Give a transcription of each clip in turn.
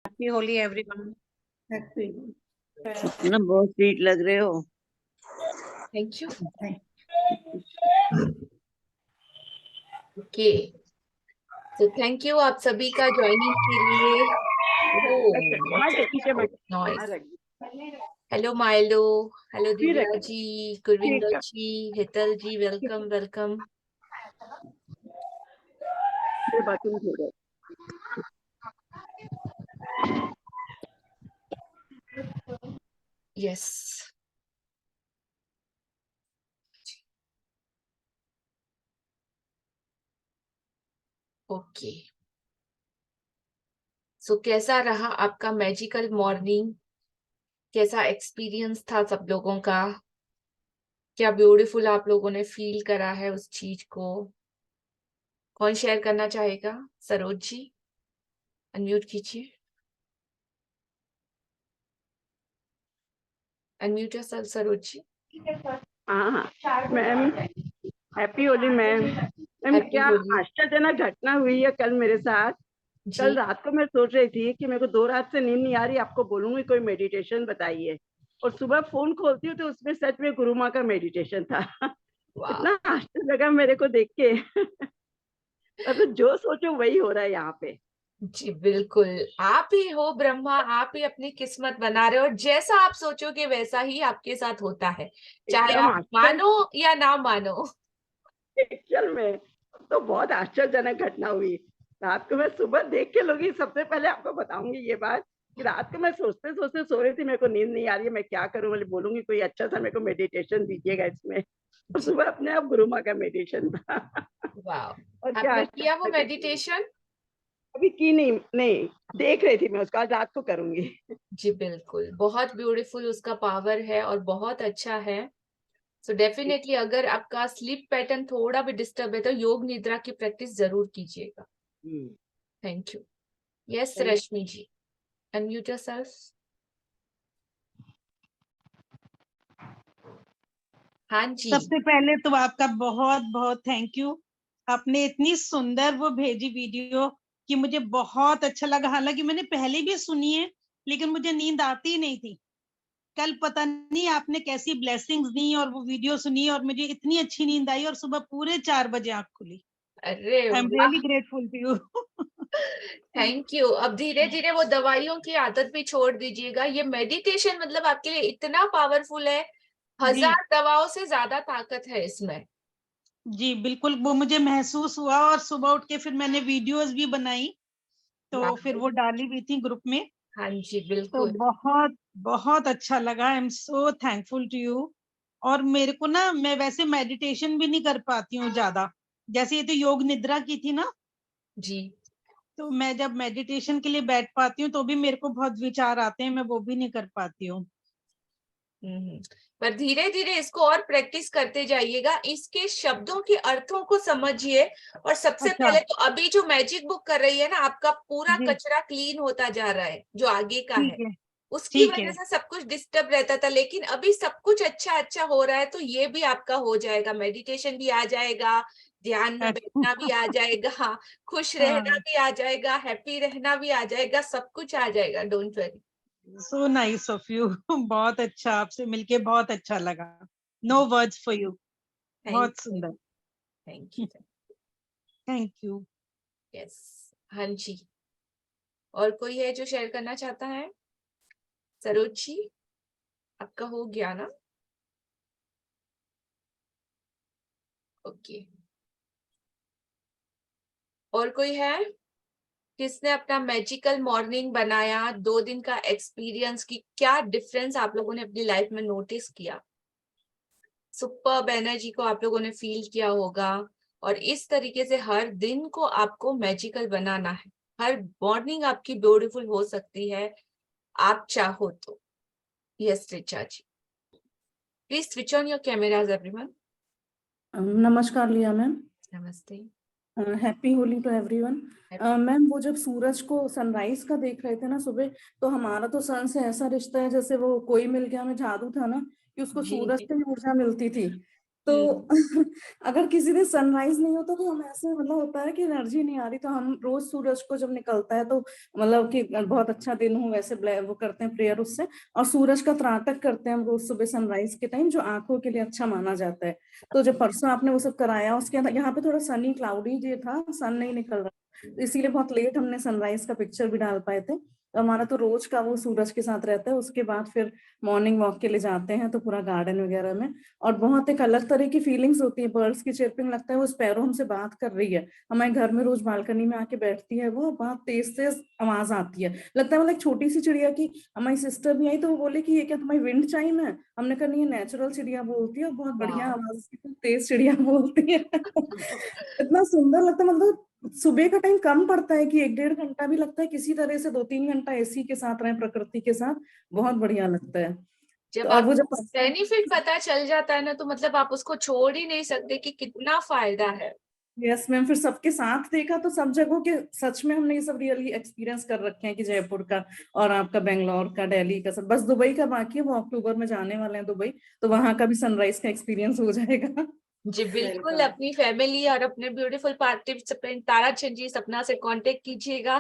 Happy Holi everyone. ना बहुत sweet लग रहे हो। Thank you. ओके, तो थैंक यू आप सभी का ज्वाइनिंग के लिए। Noise. Hello Milo, hello Divya ji, Gurvinder ji, Hital ji, welcome welcome. Yes, okay. So कैसा रहा आपका मैजिकल मॉर्निंग? कैसा एक्सपीरियंस था सब लोगों का? क्या ब्यूटीफुल आप लोगों ने फील करा है उस चीज को? कौन शेयर करना चाहेगा? सरोज जी, अनम्यूट कीजिए। Unmute yourself Saroj ji. हाँ ma'am, happy Holi ma'am. Ma'am Happy क्या होली। आश्चर्यजनक घटना हुई है कल मेरे साथ। कल जी, रात को मैं सोच रही थी कि मेरे को 2 रात से नींद नहीं आ रही, आपको बोलूंगी कोई मेडिटेशन बताइए। और सुबह फोन खोलती हूँ तो उसमें सच में गुरु माँ का मेडिटेशन था। वाह। इतना आश्चर्य लगा मेरे को देख के। मतलब जो सोचो वही हो रहा है यहाँ पे। जी बिल्कुल, आप ही हो ब्रह्मा, आप ही अपनी किस्मत बना रहे हो। जैसा आप सोचोगे वैसा ही आपके साथ होता है, चाहे एकदम आप मानो या ना मानो। एक्चुअल में तो बहुत आश्चर्यजनक घटना हुई। रात को मैं सुबह देख के लोगी, सबसे पहले आपको बताऊंगी ये बात कि रात को मैं सोचते सोचते सो रही थी, मेरे को नींद नहीं आ रही है, मैं क्या करूं। मैं बोलूंगी कोई अच्छा सा मेरे को मेडिटेशन दीजिएगा इसमें। और सुबह अपने आप गुरु माँ का मेडिटेशन था। वाह, और क्या आपने किया वो आश्चर्य। मेडिटेशन? अभी की नहीं, नहीं देख रही थी मैं उसको, आज रात को करूंगी। जी बिल्कुल, बहुत ब्यूटीफुल उसका पावर है और बहुत अच्छा है। सो डेफिनेटली अगर आपका स्लीप पैटर्न थोड़ा भी डिस्टर्ब है तो योग निद्रा की प्रैक्टिस जरूर कीजिएगा। Thank you. Yes Rashmi ji, unmute yourself. हाँ जी। सबसे पहले तो आपका बहुत बहुत थैंक यू। आपने इतनी सुंदर वो भेजी वीडियो कि मुझे बहुत अच्छा लगा। हालांकि मैंने पहले भी सुनी है लेकिन मुझे नींद आती नहीं थी। कल पता नहीं आपने कैसी ब्लेसिंग्स दी और वो वीडियो सुनी और मुझे इतनी अच्छी नींद आई और सुबह पूरे 4 बजे आंख खुली। अरे आई एम वाह, really grateful to you. Thank you. अब धीरे धीरे वो दवाइयों की आदत भी छोड़ दीजिएगा। ये मेडिटेशन मतलब आपके लिए इतना पावरफुल है, जी 1000 दवाओं से ज्यादा ताकत है इसमें। जी बिल्कुल, वो मुझे महसूस हुआ और सुबह उठ के फिर मैंने वीडियोस भी बनाई तो फिर वो डाली भी थी ग्रुप में। हाँ जी तो बिल्कुल। बहुत बहुत अच्छा लगा। I am so thankful to you. और मेरे को ना, मैं वैसे मेडिटेशन भी नहीं कर पाती हूँ ज्यादा। जैसे ये तो योग निद्रा की थी ना, जी। तो मैं जब मेडिटेशन के लिए बैठ पाती हूँ तो भी मेरे को बहुत विचार आते हैं, मैं वो भी नहीं कर पाती हूँ। पर धीरे धीरे इसको और प्रैक्टिस करते जाइएगा, इसके शब्दों के अर्थों को समझिए। और सबसे अच्छा। पहले तो अभी जो मैजिक बुक कर रही है ना, आपका पूरा जी कचरा क्लीन होता जा रहा है जो आगे का है। ठीक है। उसकी ठीक वजह है। से सब कुछ डिस्टर्ब रहता था, लेकिन अभी सब कुछ अच्छा अच्छा हो रहा है, तो ये भी आपका हो जाएगा। मेडिटेशन भी आ जाएगा, ध्यान में अच्छा। बैठना भी आ जाएगा, खुश रहना हाँ, भी आ जाएगा, हैप्पी रहना भी आ जाएगा, सब कुछ आ जाएगा। Don't worry. So nice of you. बहुत अच्छा, आपसे मिलके बहुत अच्छा लगा। No words for you. Thank बहुत सुंदर। Thank you. Thank you. Yes. हाँ जी, और कोई है जो शेयर करना चाहता है? सरोज जी, आपका हो गया ना? ओके, और कोई है किसने अपना मैजिकल मॉर्निंग बनाया? 2 दिन का एक्सपीरियंस की क्या डिफरेंस आप लोगों ने अपनी लाइफ में नोटिस किया? सुपर्ब एनर्जी को आप लोगों ने फील किया होगा। और इस तरीके से हर दिन को आपको मैजिकल बनाना है। हर मॉर्निंग आपकी ब्यूटीफुल हो सकती है, आप चाहो तो। Yes Richa ji, please switch on your cameras everyone. नमस्कार लिया मैम। नमस्ते। Happy Holi to everyone. Ma'am वो जब सूरज को सनराइज का देख रहे थे ना सुबह, तो हमारा तो सन से ऐसा रिश्ता है जैसे वो कोई मिल गया में जादू था ना, कि उसको जी सूरज जी से ही ऊर्जा मिलती थी। तो अगर किसी दिन सनराइज नहीं होता तो हम ऐसे मतलब होता है कि एनर्जी नहीं आ रही, तो हम रोज सूरज को जब निकलता है तो मतलब कि बहुत अच्छा दिन हो वैसे वो करते हैं प्रेयर उससे, और सूरज का त्राटक करते हैं हम रोज सुबह सनराइज के टाइम, जो आंखों के लिए अच्छा माना जाता है। तो जब परसों आपने वो सब कराया, उसके अंदर यहाँ पे थोड़ा सनी क्लाउडी जो था, सन नहीं निकल रहा, तो इसीलिए बहुत लेट हमने सनराइज का पिक्चर भी डाल पाए थे। तो हमारा तो रोज का वो सूरज के साथ रहता है। उसके बाद फिर मॉर्निंग वॉक के लिए जाते हैं तो पूरा गार्डन वगैरह में, और बहुत एक अलग तरह की फीलिंग्स होती है। बर्ड्स की चिरपिंग, लगता है वो स्पैरो हमसे बात कर रही है। हमारे घर में रोज बालकनी में आके बैठती है, वो बहुत तेज तेज आवाज आती है, लगता है मतलब एक छोटी सी चिड़िया की। हमारी सिस्टर भी आई तो वो बोले कि ये क्या तुम्हारी विंड चाइम है? हमने कहा नहीं, ये नेचुरल चिड़िया बोलती है और बहुत बढ़िया वाह। आवाज, तेज चिड़िया बोलती है। इतना सुंदर लगता है, मतलब सुबह का टाइम कम पड़ता है कि 1-1.5 घंटा भी लगता है, किसी तरह से 2-3 घंटा एसी के साथ रहे, प्रकृति के साथ, बहुत बढ़िया लगता है। जब तो और वो आपको जब बेनिफिट पता चल जाता है ना, तो मतलब आप उसको छोड़ ही नहीं सकते कि कितना फायदा है। यस मैम, फिर सबके साथ देखा तो सब जगहों के सच में हमने ये सब रियली एक्सपीरियंस कर रखे हैं, कि जयपुर का और आपका बेंगलोर का, दिल्ली का, सब। बस दुबई का बाकी है, वो अक्टूबर में जाने वाले हैं दुबई, तो वहां का भी सनराइज का एक्सपीरियंस हो जाएगा। जी बिल्कुल, अपनी फैमिली और अपने ब्यूटीफुल पार्टिसिपेंट ताराचंद जी सपना से कांटेक्ट कीजिएगा।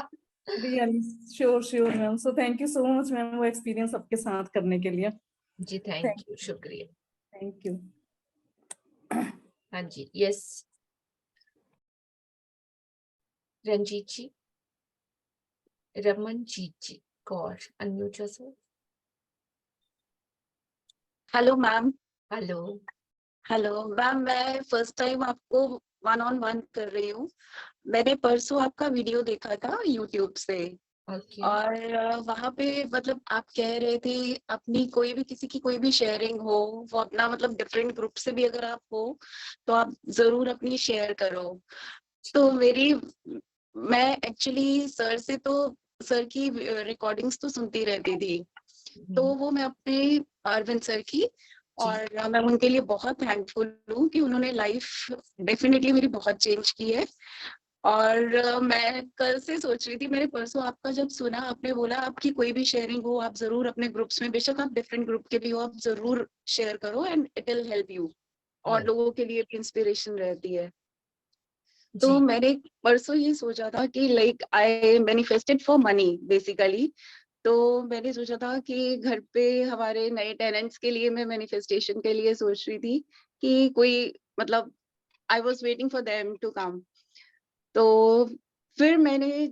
Really sure sure ma'am, so thank you so much ma'am, वो एक्सपीरियंस सबके साथ करने के लिए। जी थैंक यू, शुक्रिया। Thank you. हाँ जी, yes Ranjit ji, Ramanjit ji Kaur, unmute yourself. Hello ma'am. Hello. Hello ma'am, मैं फर्स्ट टाइम आपको 1-on-1 कर रही हूँ। मैंने परसों आपका वीडियो देखा था यूट्यूब से, ओके। और वहाँ पे मतलब आप कह रहे थे अपनी कोई भी, किसी की कोई भी शेयरिंग हो, वो अपना मतलब डिफरेंट ग्रुप से भी अगर आप हो तो आप जरूर अपनी शेयर करो। तो मैं एक्चुअली सर की रिकॉर्डिंग्स तो सुनती रहती थी, तो वो मैं अपने अरविंद सर की, और मैं उनके लिए बहुत थैंकफुल हूँ कि उन्होंने लाइफ डेफिनेटली मेरी बहुत चेंज की है। और मैं कल से सोच रही थी, मैंने परसों आपका जब सुना, आपने बोला आपकी कोई भी शेयरिंग हो आप जरूर अपने ग्रुप्स में, बेशक आप डिफरेंट ग्रुप के भी हो, आप जरूर शेयर करो and it will help you, और लोगों के लिए भी इंस्पिरेशन रहती है। तो मैंने परसों ये सोचा था कि like I manifested for money basically. तो मैंने सोचा था कि घर पे हमारे नए टेनेंट्स के लिए मैं मैनिफेस्टेशन के लिए सोच रही थी कि कोई मतलब I was waiting for them to come. तो फिर मैंने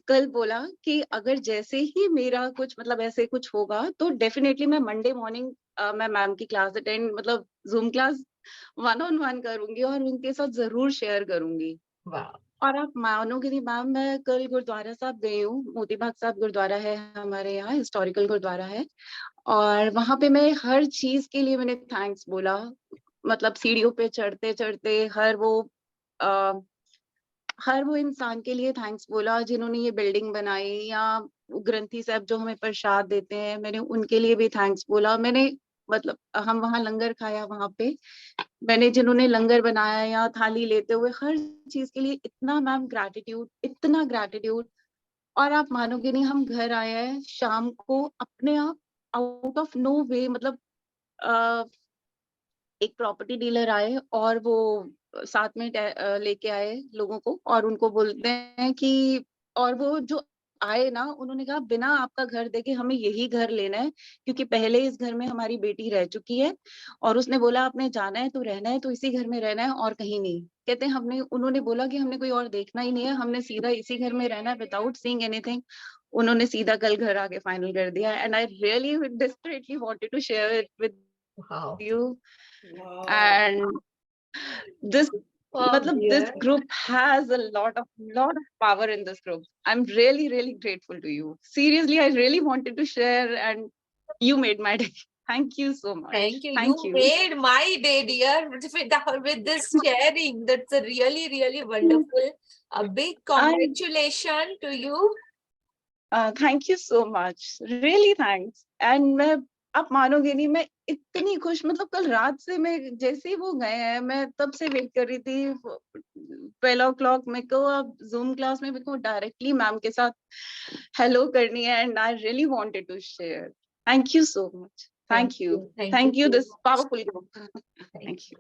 कल बोला कि अगर जैसे ही मेरा कुछ मतलब ऐसे कुछ होगा तो डेफिनेटली मैं मंडे मॉर्निंग मैं मैम की क्लास अटेंड, मतलब जूम क्लास 1-on-1 करूंगी और उनके साथ जरूर शेयर करूंगी। और आप मानोगे नहीं मैम, मैं कल गुरुद्वारा साहब गई हूँ, मोती बाग साहब गुरुद्वारा है हमारे यहाँ, हिस्टोरिकल गुरुद्वारा है, और वहां पे मैं हर चीज के लिए मैंने थैंक्स बोला। मतलब सीढ़ियों पे चढ़ते चढ़ते हर वो इंसान के लिए थैंक्स बोला जिन्होंने ये बिल्डिंग बनाई, या ग्रंथी साहब जो हमें प्रसाद देते हैं, मैंने उनके लिए भी थैंक्स बोला। मैंने मतलब हम वहाँ लंगर खाया, वहां पे मैंने जिन्होंने लंगर बनाया या थाली लेते हुए, हर चीज के लिए इतना मैम ग्रैटिट्यूड, इतना ग्रैटिट्यूड। और आप मानोगे नहीं, हम घर आए हैं शाम को अपने आप, आउट ऑफ नो वे, मतलब एक प्रॉपर्टी डीलर आए और वो साथ में लेके आए लोगों को, और उनको बोलते हैं कि, और वो जो आए ना, उन्होंने कहा बिना आपका घर देखे हमें यही घर लेना है, क्योंकि पहले इस घर में हमारी बेटी रह चुकी है, और उसने बोला आपने जाना है तो रहना है तो इसी घर में रहना है और कहीं नहीं। कहते हैं उन्होंने बोला कि हमने कोई और देखना ही नहीं है, हमने सीधा इसी घर में रहना है विदाउट सीइंग एनीथिंग। उन्होंने सीधा कल घर आके फाइनल कर दिया, and I really desperately wanted to share it with you. And this this group has a lot of power in this group. I'm really grateful to you. Seriously, I really wanted to share, and you made my day. Thank you so much. Thank you. Thank you. Made my day, dear, with this sharing. That's a really wonderful. A big congratulations to you. Thank you so much. Really thanks. And आप मानोगे नहीं, मैं इतनी खुश, मतलब कल रात से मैं जैसे ही वो गए हैं, मैं तब से वेट कर रही थी 12 o'clock मेरे को अब जूम क्लास में मेरे को डायरेक्टली मैम के साथ हेलो करनी है, and I really wanted to share. Thank you so much. Thank you. Thank you. This powerful group. Thank you.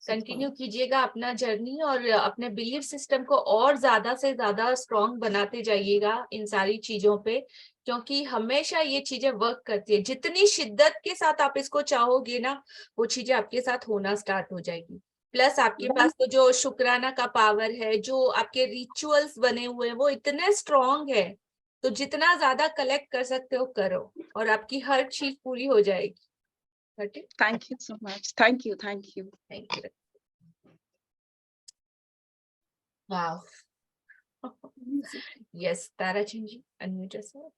Continue कीजिएगा अपना जर्नी और अपने बिलीफ सिस्टम को और ज्यादा से ज्यादा स्ट्रॉन्ग बनाते जाइएगा इन सारी चीजों पे, क्योंकि हमेशा ये चीजें वर्क करती है। जितनी शिद्दत के साथ आप इसको चाहोगे ना, वो चीजें आपके साथ होना स्टार्ट हो जाएगी। प्लस आपके पास तो जो शुक्राना का पावर है, जो आपके रिचुअल्स बने हुए हैं, वो इतने स्ट्रॉन्ग है, तो जितना ज्यादा कलेक्ट कर सकते हो करो और आपकी हर चीज पूरी हो जाएगी। Thank you so much. Thank you. Thank you. Thank you. Wow. Yes, Tara Chinji, unmute yourself.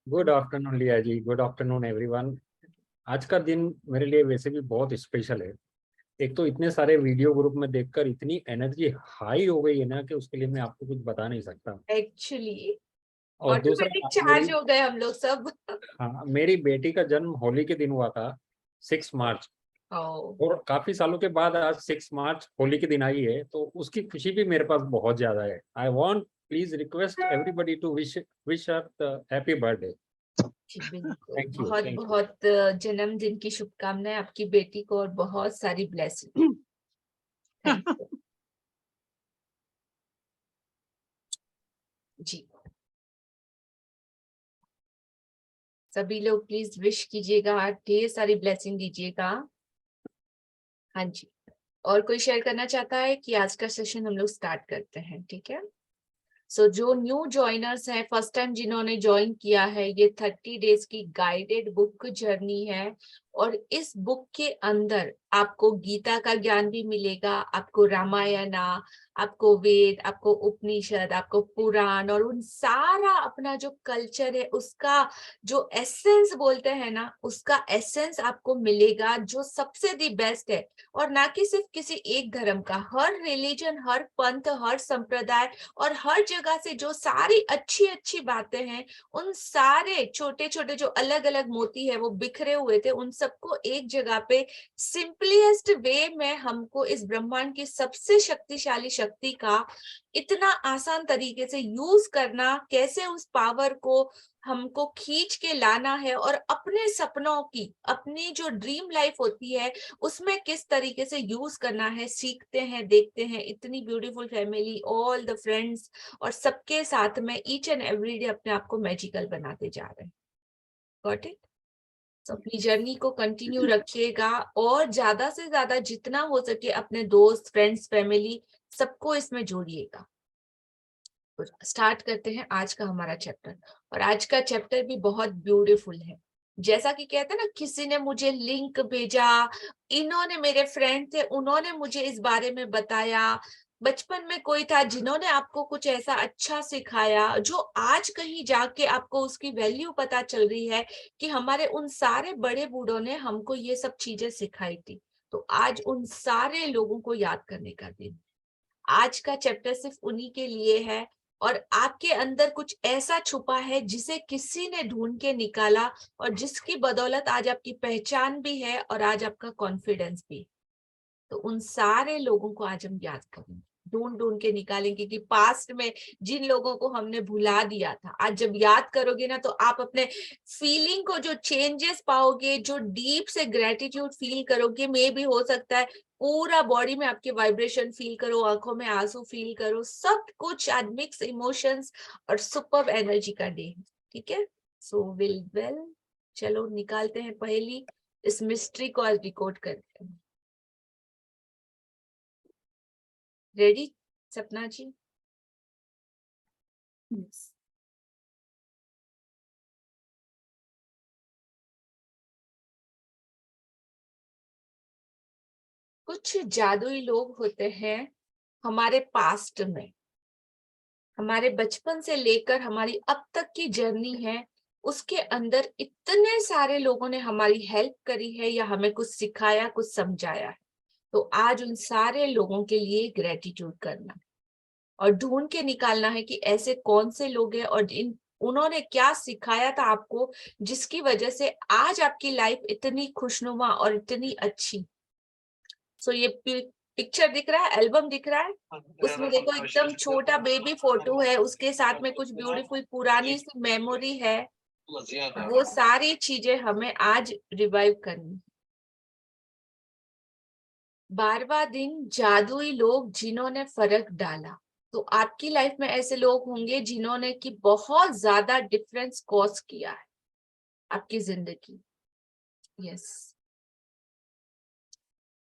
Good afternoon लिया जी, गुड आफ्टरनून एवरीवन। आज का दिन मेरे लिए वैसे भी बहुत स्पेशल है। एक तो इतने सारे वीडियो ग्रुप में देखकर इतनी एनर्जी हाई हो गई है ना कि उसके लिए मैं आपको कुछ बता नहीं सकता। एक्चुअली और दूसरा, चार्ज हो गए हम लोग सब। हाँ, मेरी बेटी का जन्म होली के दिन हुआ था 6 मार्च, और काफी सालों के बाद आज 6 मार्च होली के दिन आई है, तो उसकी खुशी भी मेरे पास बहुत ज्यादा है। I want please request everybody to wish her the happy birthday. बहुत बहुत जन्मदिन की शुभकामनाएं आपकी बेटी को और बहुत सारी ब्लेसिंग। जी, सभी लोग प्लीज विश कीजिएगा, ढेर सारी ब्लेसिंग दीजिएगा। हाँ जी, और कोई शेयर करना चाहता है कि आज का सेशन हम लोग स्टार्ट करते हैं? ठीक है। सो जो न्यू ज्वाइनर्स हैं, फर्स्ट टाइम जिन्होंने ज्वाइन किया है, ये 30 डेज की गाइडेड बुक जर्नी है, और इस बुक के अंदर आपको गीता का ज्ञान भी मिलेगा, आपको रामायण, आपको वेद, आपको उपनिषद, आपको पुराण, और उन सारा अपना जो कल्चर है उसका जो एसेंस बोलते हैं ना, उसका एसेंस आपको मिलेगा, जो सबसे दी बेस्ट है। और ना कि सिर्फ किसी एक धर्म का, हर रिलीजन, हर पंथ, हर संप्रदाय और हर जगह से जो सारी अच्छी अच्छी बातें हैं, उन सारे छोटे छोटे जो अलग अलग मोती है वो बिखरे हुए थे, उन सबको एक जगह पे सिंपलेस्ट वे में हमको इस ब्रह्मांड की सबसे शक्तिशाली शक्ति का इतना आसान तरीके से यूज करना, कैसे उस पावर को हमको खींच के लाना है, और अपने सपनों की, अपनी जो ड्रीम लाइफ होती है उसमें किस तरीके से यूज करना है, सीखते हैं, देखते हैं। इतनी beautiful family, all the friends, और सबके साथ में ईच एंड एवरी डे अपने आप को मैजिकल बनाते जा रहे हैं। Got it? तो अपनी जर्नी को कंटिन्यू रखिएगा, और ज्यादा से ज्यादा जितना हो सके अपने दोस्त, फ्रेंड्स, फैमिली, सबको इसमें जोड़िएगा। स्टार्ट करते हैं आज का हमारा चैप्टर, और आज का चैप्टर भी बहुत ब्यूटीफुल है। जैसा कि कहते हैं ना, किसी ने मुझे लिंक भेजा, इन्होंने, मेरे फ्रेंड थे, उन्होंने मुझे इस बारे में बताया, बचपन में कोई था जिन्होंने आपको कुछ ऐसा अच्छा सिखाया, जो आज कहीं जाके आपको उसकी वैल्यू पता चल रही है कि हमारे उन सारे बड़े बूढ़ों ने हमको ये सब चीजें सिखाई थी। तो आज उन सारे लोगों को याद करने का दिन। आज का चैप्टर सिर्फ उन्हीं के लिए है, और आपके अंदर कुछ ऐसा छुपा है जिसे किसी ने ढूंढ के निकाला, और जिसकी बदौलत आज आपकी पहचान भी है और आज आपका कॉन्फिडेंस भी। तो उन सारे लोगों को आज हम याद करेंगे, ढूंढ ढूंढ के निकालेंगे कि पास्ट में जिन लोगों को हमने भुला दिया था, आज जब याद करोगे ना, तो आप अपने फीलिंग को जो चेंजेस पाओगे, जो डीप से ग्रेटिट्यूड फील करोगे, मे भी हो सकता है पूरा बॉडी में आपके वाइब्रेशन फील करो, आंखों में आंसू फील करो, सब कुछ आज मिक्स इमोशंस और सुपर एनर्जी का डे है। ठीक है, सो वेल चलो निकालते हैं पहली इस मिस्ट्री को आज डिकोड करते हैं। रेडी सपना जी? Yes. कुछ जादुई लोग होते हैं हमारे पास्ट में, हमारे बचपन से लेकर हमारी अब तक की जर्नी है, उसके अंदर इतने सारे लोगों ने हमारी हेल्प करी है या हमें कुछ सिखाया, कुछ समझाया है। तो आज उन सारे लोगों के लिए ग्रेटिट्यूड करना और ढूंढ के निकालना है कि ऐसे कौन से लोग हैं और उन्होंने क्या सिखाया था आपको, जिसकी वजह से आज आपकी लाइफ इतनी खुशनुमा और इतनी अच्छी। सो ये पिक्चर दिख रहा है, एल्बम दिख रहा है, उसमें देखो एकदम छोटा बेबी फोटो है, उसके साथ में कुछ ब्यूटीफुल पुरानी सी मेमोरी है। वो सारी चीजें हमें आज रिवाइव करनी। 12वां दिन, जादुई लोग जिन्होंने फर्क डाला। तो आपकी लाइफ में ऐसे लोग होंगे जिन्होंने कि बहुत ज्यादा डिफरेंस कॉज किया है आपकी जिंदगी। यस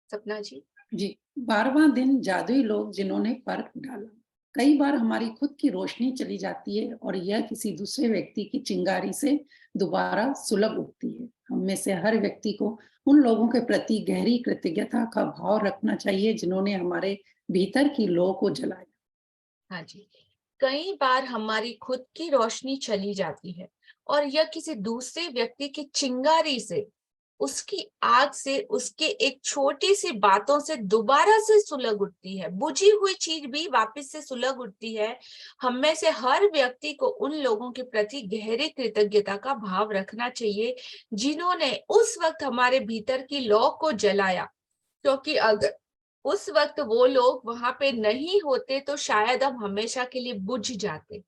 सपना जी। जी, 12वां दिन, जादुई लोग जिन्होंने फर्क डाला। कई बार हमारी खुद की रोशनी चली जाती है और यह किसी दूसरे व्यक्ति की चिंगारी से दोबारा सुलग उठती है। हम में से हर व्यक्ति को उन लोगों के प्रति गहरी कृतज्ञता का भाव रखना चाहिए जिन्होंने हमारे भीतर की लौ को जलाया। हाँ जी, कई बार हमारी खुद की रोशनी चली जाती है और यह किसी दूसरे व्यक्ति की चिंगारी से, उसकी आग से, उसके एक छोटी सी बातों से दोबारा से सुलग उठती है। बुझी हुई चीज भी वापस से सुलग उठती है। हम में से हर व्यक्ति को उन लोगों के प्रति गहरी कृतज्ञता का भाव रखना चाहिए जिन्होंने उस वक्त हमारे भीतर की लौ को जलाया, क्योंकि अगर उस वक्त वो लोग वहां पे नहीं होते तो शायद हम हमेशा के लिए बुझ जाते,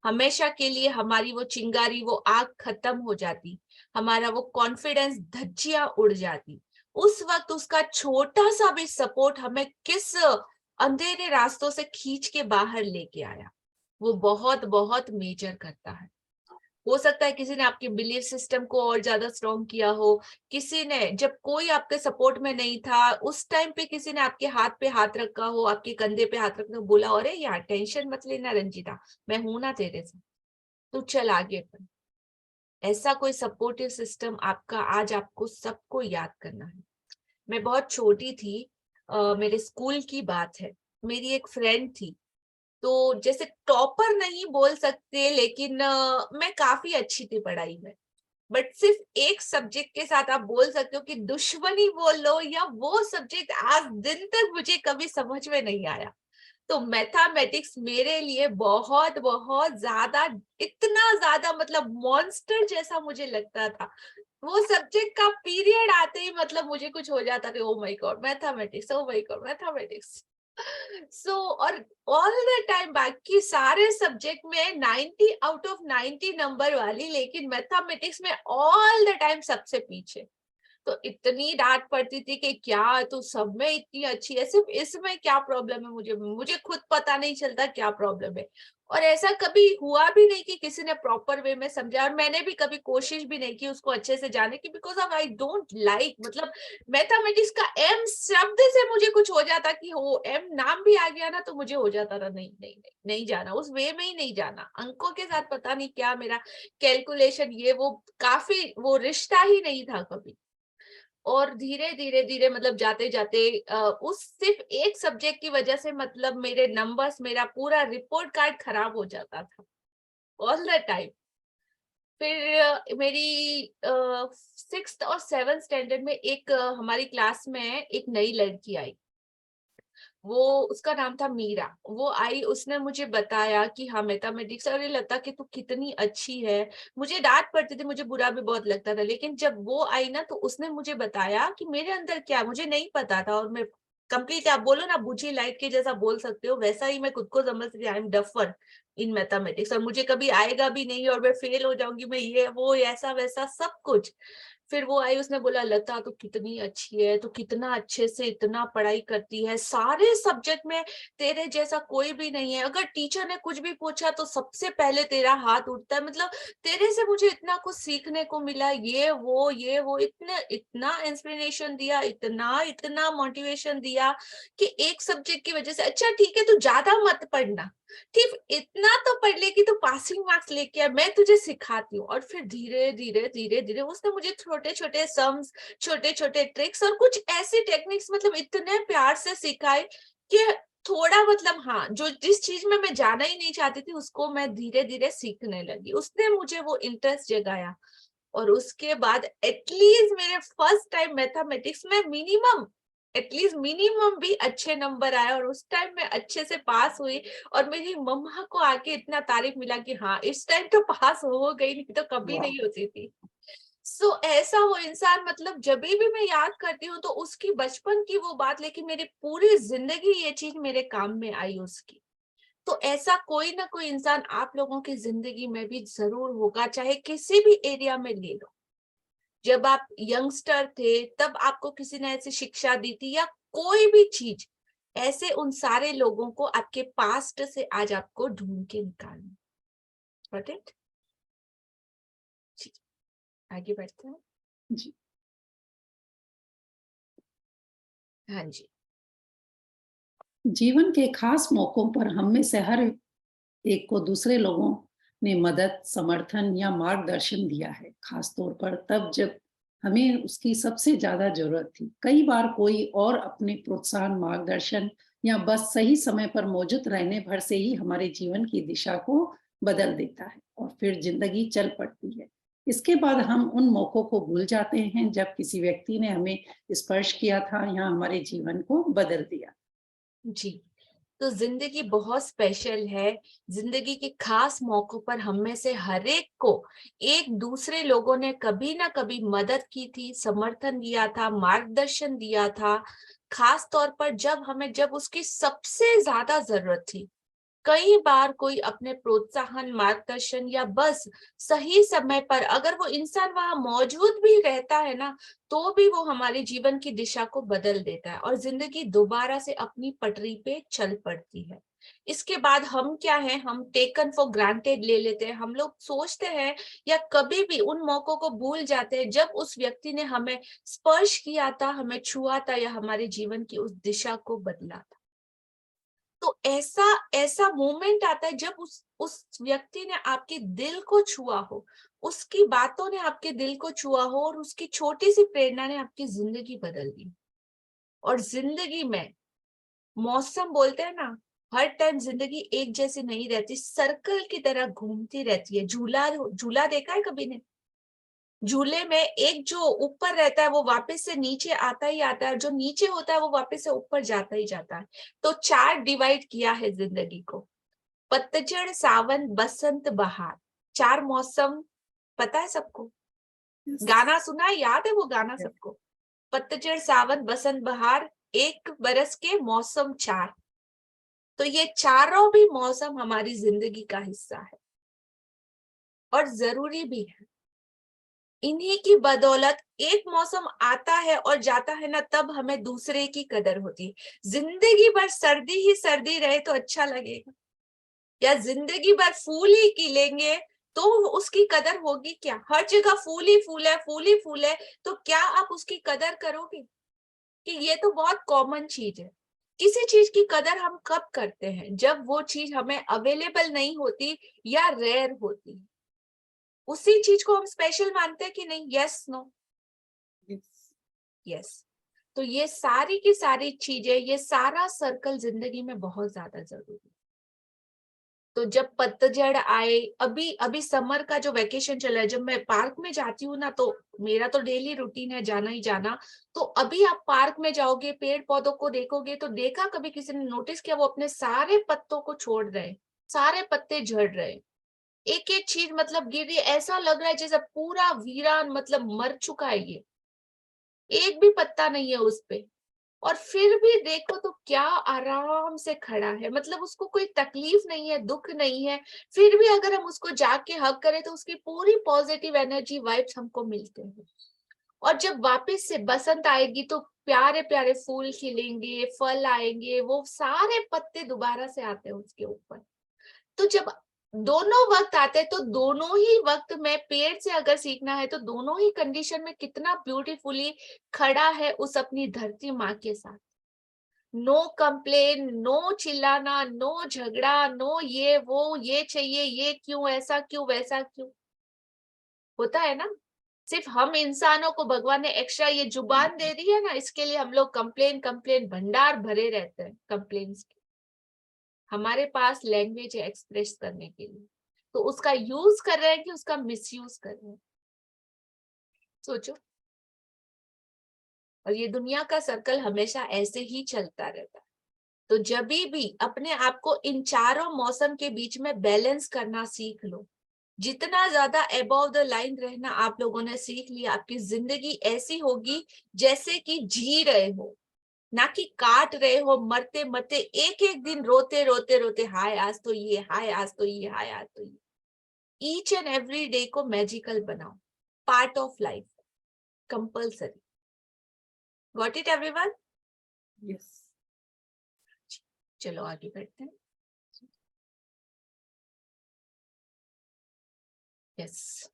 हमेशा के लिए हमारी वो चिंगारी, वो आग खत्म हो जाती, हमारा वो कॉन्फिडेंस धज्जियां उड़ जाती। उस वक्त उसका छोटा सा भी सपोर्ट हमें किस अंधेरे रास्तों से खींच के बाहर लेके आया, वो बहुत बहुत मेजर करता है। हो सकता है किसी ने आपके बिलीफ सिस्टम को और ज्यादा स्ट्रॉन्ग किया हो, किसी ने जब कोई आपके सपोर्ट में नहीं था उस टाइम पे किसी ने आपके हाथ पे हाथ रखा हो, आपके कंधे पे हाथ रखा हो, बोला अरे यार टेंशन मत लेना रंजीता, मैं हूं ना तेरे से, तू चल आगे बढ़। ऐसा कोई सपोर्टिव सिस्टम आपका आज आपको सबको याद करना है। मैं बहुत छोटी थी, मेरे स्कूल की बात है, मेरी एक फ्रेंड थी, तो जैसे टॉपर नहीं बोल सकते लेकिन मैं काफी अच्छी थी पढ़ाई में, बट सिर्फ एक सब्जेक्ट के साथ आप बोल सकते हो कि दुश्मनी बोल लो, या वो सब्जेक्ट आज दिन तक मुझे कभी समझ में नहीं आया। तो मैथमेटिक्स मेरे लिए बहुत बहुत ज्यादा, इतना ज्यादा मतलब मॉन्स्टर जैसा मुझे लगता था। वो सब्जेक्ट का पीरियड आते ही मतलब मुझे कुछ हो जाता था, oh my god mathematics, oh my god mathematics. So और ऑल द टाइम बाकी सारे सब्जेक्ट में 90 आउट ऑफ 90 नंबर वाली, लेकिन मैथमेटिक्स में ऑल द टाइम सबसे पीछे। तो इतनी डांट पड़ती थी कि क्या तू सब में इतनी अच्छी है, सिर्फ इसमें क्या प्रॉब्लम है, मुझे खुद पता नहीं चलता क्या प्रॉब्लम है। और ऐसा कभी हुआ भी नहीं कि किसी ने प्रॉपर वे में समझा, और मैंने भी कभी कोशिश भी नहीं की उसको अच्छे से जाने की, because of I don't like, मतलब मैथमेटिक्स का एम शब्द से मुझे कुछ हो जाता कि हो एम नाम भी आ गया ना तो मुझे हो जाता था नहीं नहीं नहीं नहीं जाना, उस वे में ही नहीं जाना। अंकों के साथ पता नहीं क्या मेरा कैलकुलेशन ये वो काफी वो रिश्ता ही नहीं था कभी। और धीरे धीरे धीरे मतलब जाते जाते उस सिर्फ एक सब्जेक्ट की वजह से मतलब मेरे नंबर्स, मेरा पूरा रिपोर्ट कार्ड खराब हो जाता था ऑल द टाइम। फिर मेरी 6th और 7th स्टैंडर्ड में एक हमारी क्लास में एक नई लड़की आई, वो उसका नाम था मीरा। वो आई, उसने मुझे बताया कि हाँ मैथमेटिक्स, अरे लता कि तू कितनी अच्छी है। मुझे डांट पड़ती थी, मुझे बुरा भी बहुत लगता था, लेकिन जब वो आई ना तो उसने मुझे बताया कि मेरे अंदर क्या, मुझे नहीं पता था। और मैं कंप्लीट, आप बोलो ना बुझी लाइट के जैसा बोल सकते हो, वैसा ही मैं खुद को समझती थी, I am duffer in mathematics और मुझे कभी आएगा भी नहीं और मैं फेल हो जाऊंगी, मैं ये वो ऐसा वैसा सब कुछ। फिर वो आई, उसने बोला लता तू कितनी अच्छी है, तू कितना अच्छे से इतना पढ़ाई करती है, सारे सब्जेक्ट में तेरे जैसा कोई भी नहीं है, अगर टीचर ने कुछ भी पूछा तो सबसे पहले तेरा हाथ उठता है, मतलब तेरे से मुझे इतना कुछ सीखने को मिला, ये वो इतना इतना इंस्पिरेशन दिया, इतना इतना मोटिवेशन दिया कि एक सब्जेक्ट की वजह से, अच्छा ठीक है तू ज्यादा मत पढ़ना, ठीक इतना तो पढ़ ले कि तू पासिंग मार्क्स लेके आ, मैं तुझे सिखाती हूँ। और फिर धीरे धीरे धीरे धीरे उसने मुझे छोटे छोटे सम्स, छोटे छोटे ट्रिक्स और कुछ ऐसी टेक्निक्स मतलब इतने प्यार से सिखाए कि थोड़ा मतलब हाँ, जो जिस चीज में मैं जाना ही नहीं चाहती थी उसको मैं धीरे धीरे सीखने लगी। उसने मुझे वो इंटरेस्ट जगाया और उसके बाद एटलीस्ट मेरे फर्स्ट टाइम मैथमेटिक्स में मिनिमम भी अच्छे नंबर आए और उस टाइम में अच्छे से पास हुई। और मेरी मम्मा को आके इतना तारीफ मिला कि हाँ इस टाइम तो पास हो गई, नहीं तो कभी नहीं होती थी। सो ऐसा वो इंसान, मतलब जब भी मैं याद करती हूँ तो उसकी बचपन की वो बात, लेकिन मेरी पूरी जिंदगी ये चीज मेरे काम में आई उसकी। तो ऐसा कोई ना कोई इंसान आप लोगों की जिंदगी में भी जरूर होगा, चाहे किसी भी एरिया में ले लो। जब आप यंगस्टर थे तब आपको किसी ने ऐसी शिक्षा दी थी, या कोई भी चीज, ऐसे उन सारे लोगों को आपके पास्ट से आज आपको ढूंढ के निकालना। Got it? जी, आगे बढ़ते हैं। जी। हाँ जी। जीवन के खास मौकों पर हम में से हर एक को दूसरे लोगों ने मदद, समर्थन या मार्गदर्शन दिया है, खास तौर पर तब जब हमें उसकी सबसे ज्यादा जरूरत थी। कई बार कोई और अपने प्रोत्साहन, मार्गदर्शन या बस सही समय पर मौजूद रहने भर से ही हमारे जीवन की दिशा को बदल देता है और फिर जिंदगी चल पड़ती है। इसके बाद हम उन मौकों को भूल जाते हैं जब किसी व्यक्ति ने हमें स्पर्श किया था या हमारे जीवन को बदल दिया। जी, तो जिंदगी बहुत स्पेशल है। जिंदगी के खास मौकों पर हम में से हर एक को एक दूसरे लोगों ने कभी ना कभी मदद की थी, समर्थन दिया था, मार्गदर्शन दिया था। खास तौर पर जब उसकी सबसे ज्यादा जरूरत थी। कई बार कोई अपने प्रोत्साहन, मार्गदर्शन या बस सही समय पर अगर वो इंसान वहां मौजूद भी रहता है ना, तो भी वो हमारे जीवन की दिशा को बदल देता है और जिंदगी दोबारा से अपनी पटरी पे चल पड़ती है। इसके बाद हम क्या है, हम टेकन फॉर ग्रांटेड ले लेते हैं। हम लोग सोचते हैं या कभी भी उन मौकों को भूल जाते हैं जब उस व्यक्ति ने हमें स्पर्श किया था, हमें छुआ था या हमारे जीवन की उस दिशा को बदला था। तो ऐसा ऐसा मोमेंट आता है जब उस व्यक्ति ने आपके दिल को छुआ हो, उसकी बातों ने आपके दिल को छुआ हो और उसकी छोटी सी प्रेरणा ने आपकी जिंदगी बदल दी। और जिंदगी में मौसम बोलते हैं ना, हर टाइम जिंदगी एक जैसी नहीं रहती, सर्कल की तरह घूमती रहती है। झूला झूला देखा है कभी ने? झूले में एक जो ऊपर रहता है वो वापस से नीचे आता ही आता है, जो नीचे होता है वो वापस से ऊपर जाता ही जाता है। तो 4 डिवाइड किया है जिंदगी को, पतझड़, सावन, बसंत, बहार। 4 मौसम पता है सबको? गाना सुना है, याद है वो गाना सबको? पतझड़, सावन, बसंत, बहार, एक बरस के मौसम 4। तो ये चारों भी मौसम हमारी जिंदगी का हिस्सा है और जरूरी भी है। इन्हीं की बदौलत एक मौसम आता है और जाता है ना, तब हमें दूसरे की कदर होती है। जिंदगी भर सर्दी ही सर्दी रहे तो अच्छा लगेगा, या जिंदगी भर फूल ही खिलेंगे तो उसकी कदर होगी क्या? हर जगह फूल ही फूल है, फूल ही फूल है, तो क्या आप उसकी कदर करोगे? कि ये तो बहुत कॉमन चीज है। किसी चीज की कदर हम कब करते हैं? जब वो चीज हमें अवेलेबल नहीं होती या रेयर होती है, उसी चीज को हम स्पेशल मानते हैं कि नहीं? Yes, no? यस। तो ये सारी की सारी चीजें, ये सारा सर्कल जिंदगी में बहुत ज्यादा जरूरी है। तो जब पतझड़ आए, अभी समर का जो वेकेशन चला है, जब मैं पार्क में जाती हूँ ना, तो मेरा तो डेली रूटीन है जाना ही जाना। तो अभी आप पार्क में जाओगे, पेड़ पौधों को देखोगे, तो देखा कभी किसी ने नोटिस किया वो अपने सारे पत्तों को छोड़ रहे, सारे पत्ते झड़ रहे, एक एक चीज मतलब गिर रही, ऐसा लग रहा है जैसे पूरा वीरान मतलब मर चुका है ये, एक भी पत्ता नहीं है उस पे। और फिर भी देखो तो क्या आराम से खड़ा है, मतलब उसको कोई तकलीफ नहीं है, दुख नहीं है। फिर भी अगर हम उसको जाके हग करें तो उसकी पूरी पॉजिटिव एनर्जी वाइब्स हमको मिलते हैं। और जब वापस से बसंत आएगी तो प्यारे प्यारे फूल खिलेंगे, फल आएंगे, वो सारे पत्ते दोबारा से आते हैं उसके ऊपर। तो जब दोनों वक्त आते हैं तो दोनों ही वक्त में पेड़ से अगर सीखना है तो दोनों ही कंडीशन में कितना ब्यूटीफुली खड़ा है उस अपनी धरती माँ के साथ। नो कंप्लेन, नो चिल्लाना, नो झगड़ा, नो ये वो, ये चाहिए, ये क्यों, ऐसा क्यों, वैसा क्यों। होता है ना, सिर्फ हम इंसानों को भगवान ने एक्स्ट्रा ये जुबान दे दी है ना, इसके लिए हम लोग कंप्लेन कंप्लेन भंडार भरे रहते हैं कंप्लेन्स के। हमारे पास लैंग्वेज है एक्सप्रेस करने के लिए, तो उसका यूज कर रहे हैं कि उसका मिसयूज कर रहे हैं, सोचो। और ये दुनिया का सर्कल हमेशा ऐसे ही चलता रहता है। तो जब भी अपने आप को इन चारों मौसम के बीच में बैलेंस करना सीख लो, जितना ज्यादा अबव द लाइन रहना आप लोगों ने सीख लिया, आपकी जिंदगी ऐसी होगी जैसे कि जी रहे हो, ना कि काट रहे हो, मरते मरते एक एक दिन रोते रोते रोते, हाय आज तो ये, हाय आज तो ये, हाय आज तो ये। ईच एंड एवरी डे को मैजिकल बनाओ, part of life, compulsory. Got it everyone? Yes. चलो आगे बढ़ते हैं। यस।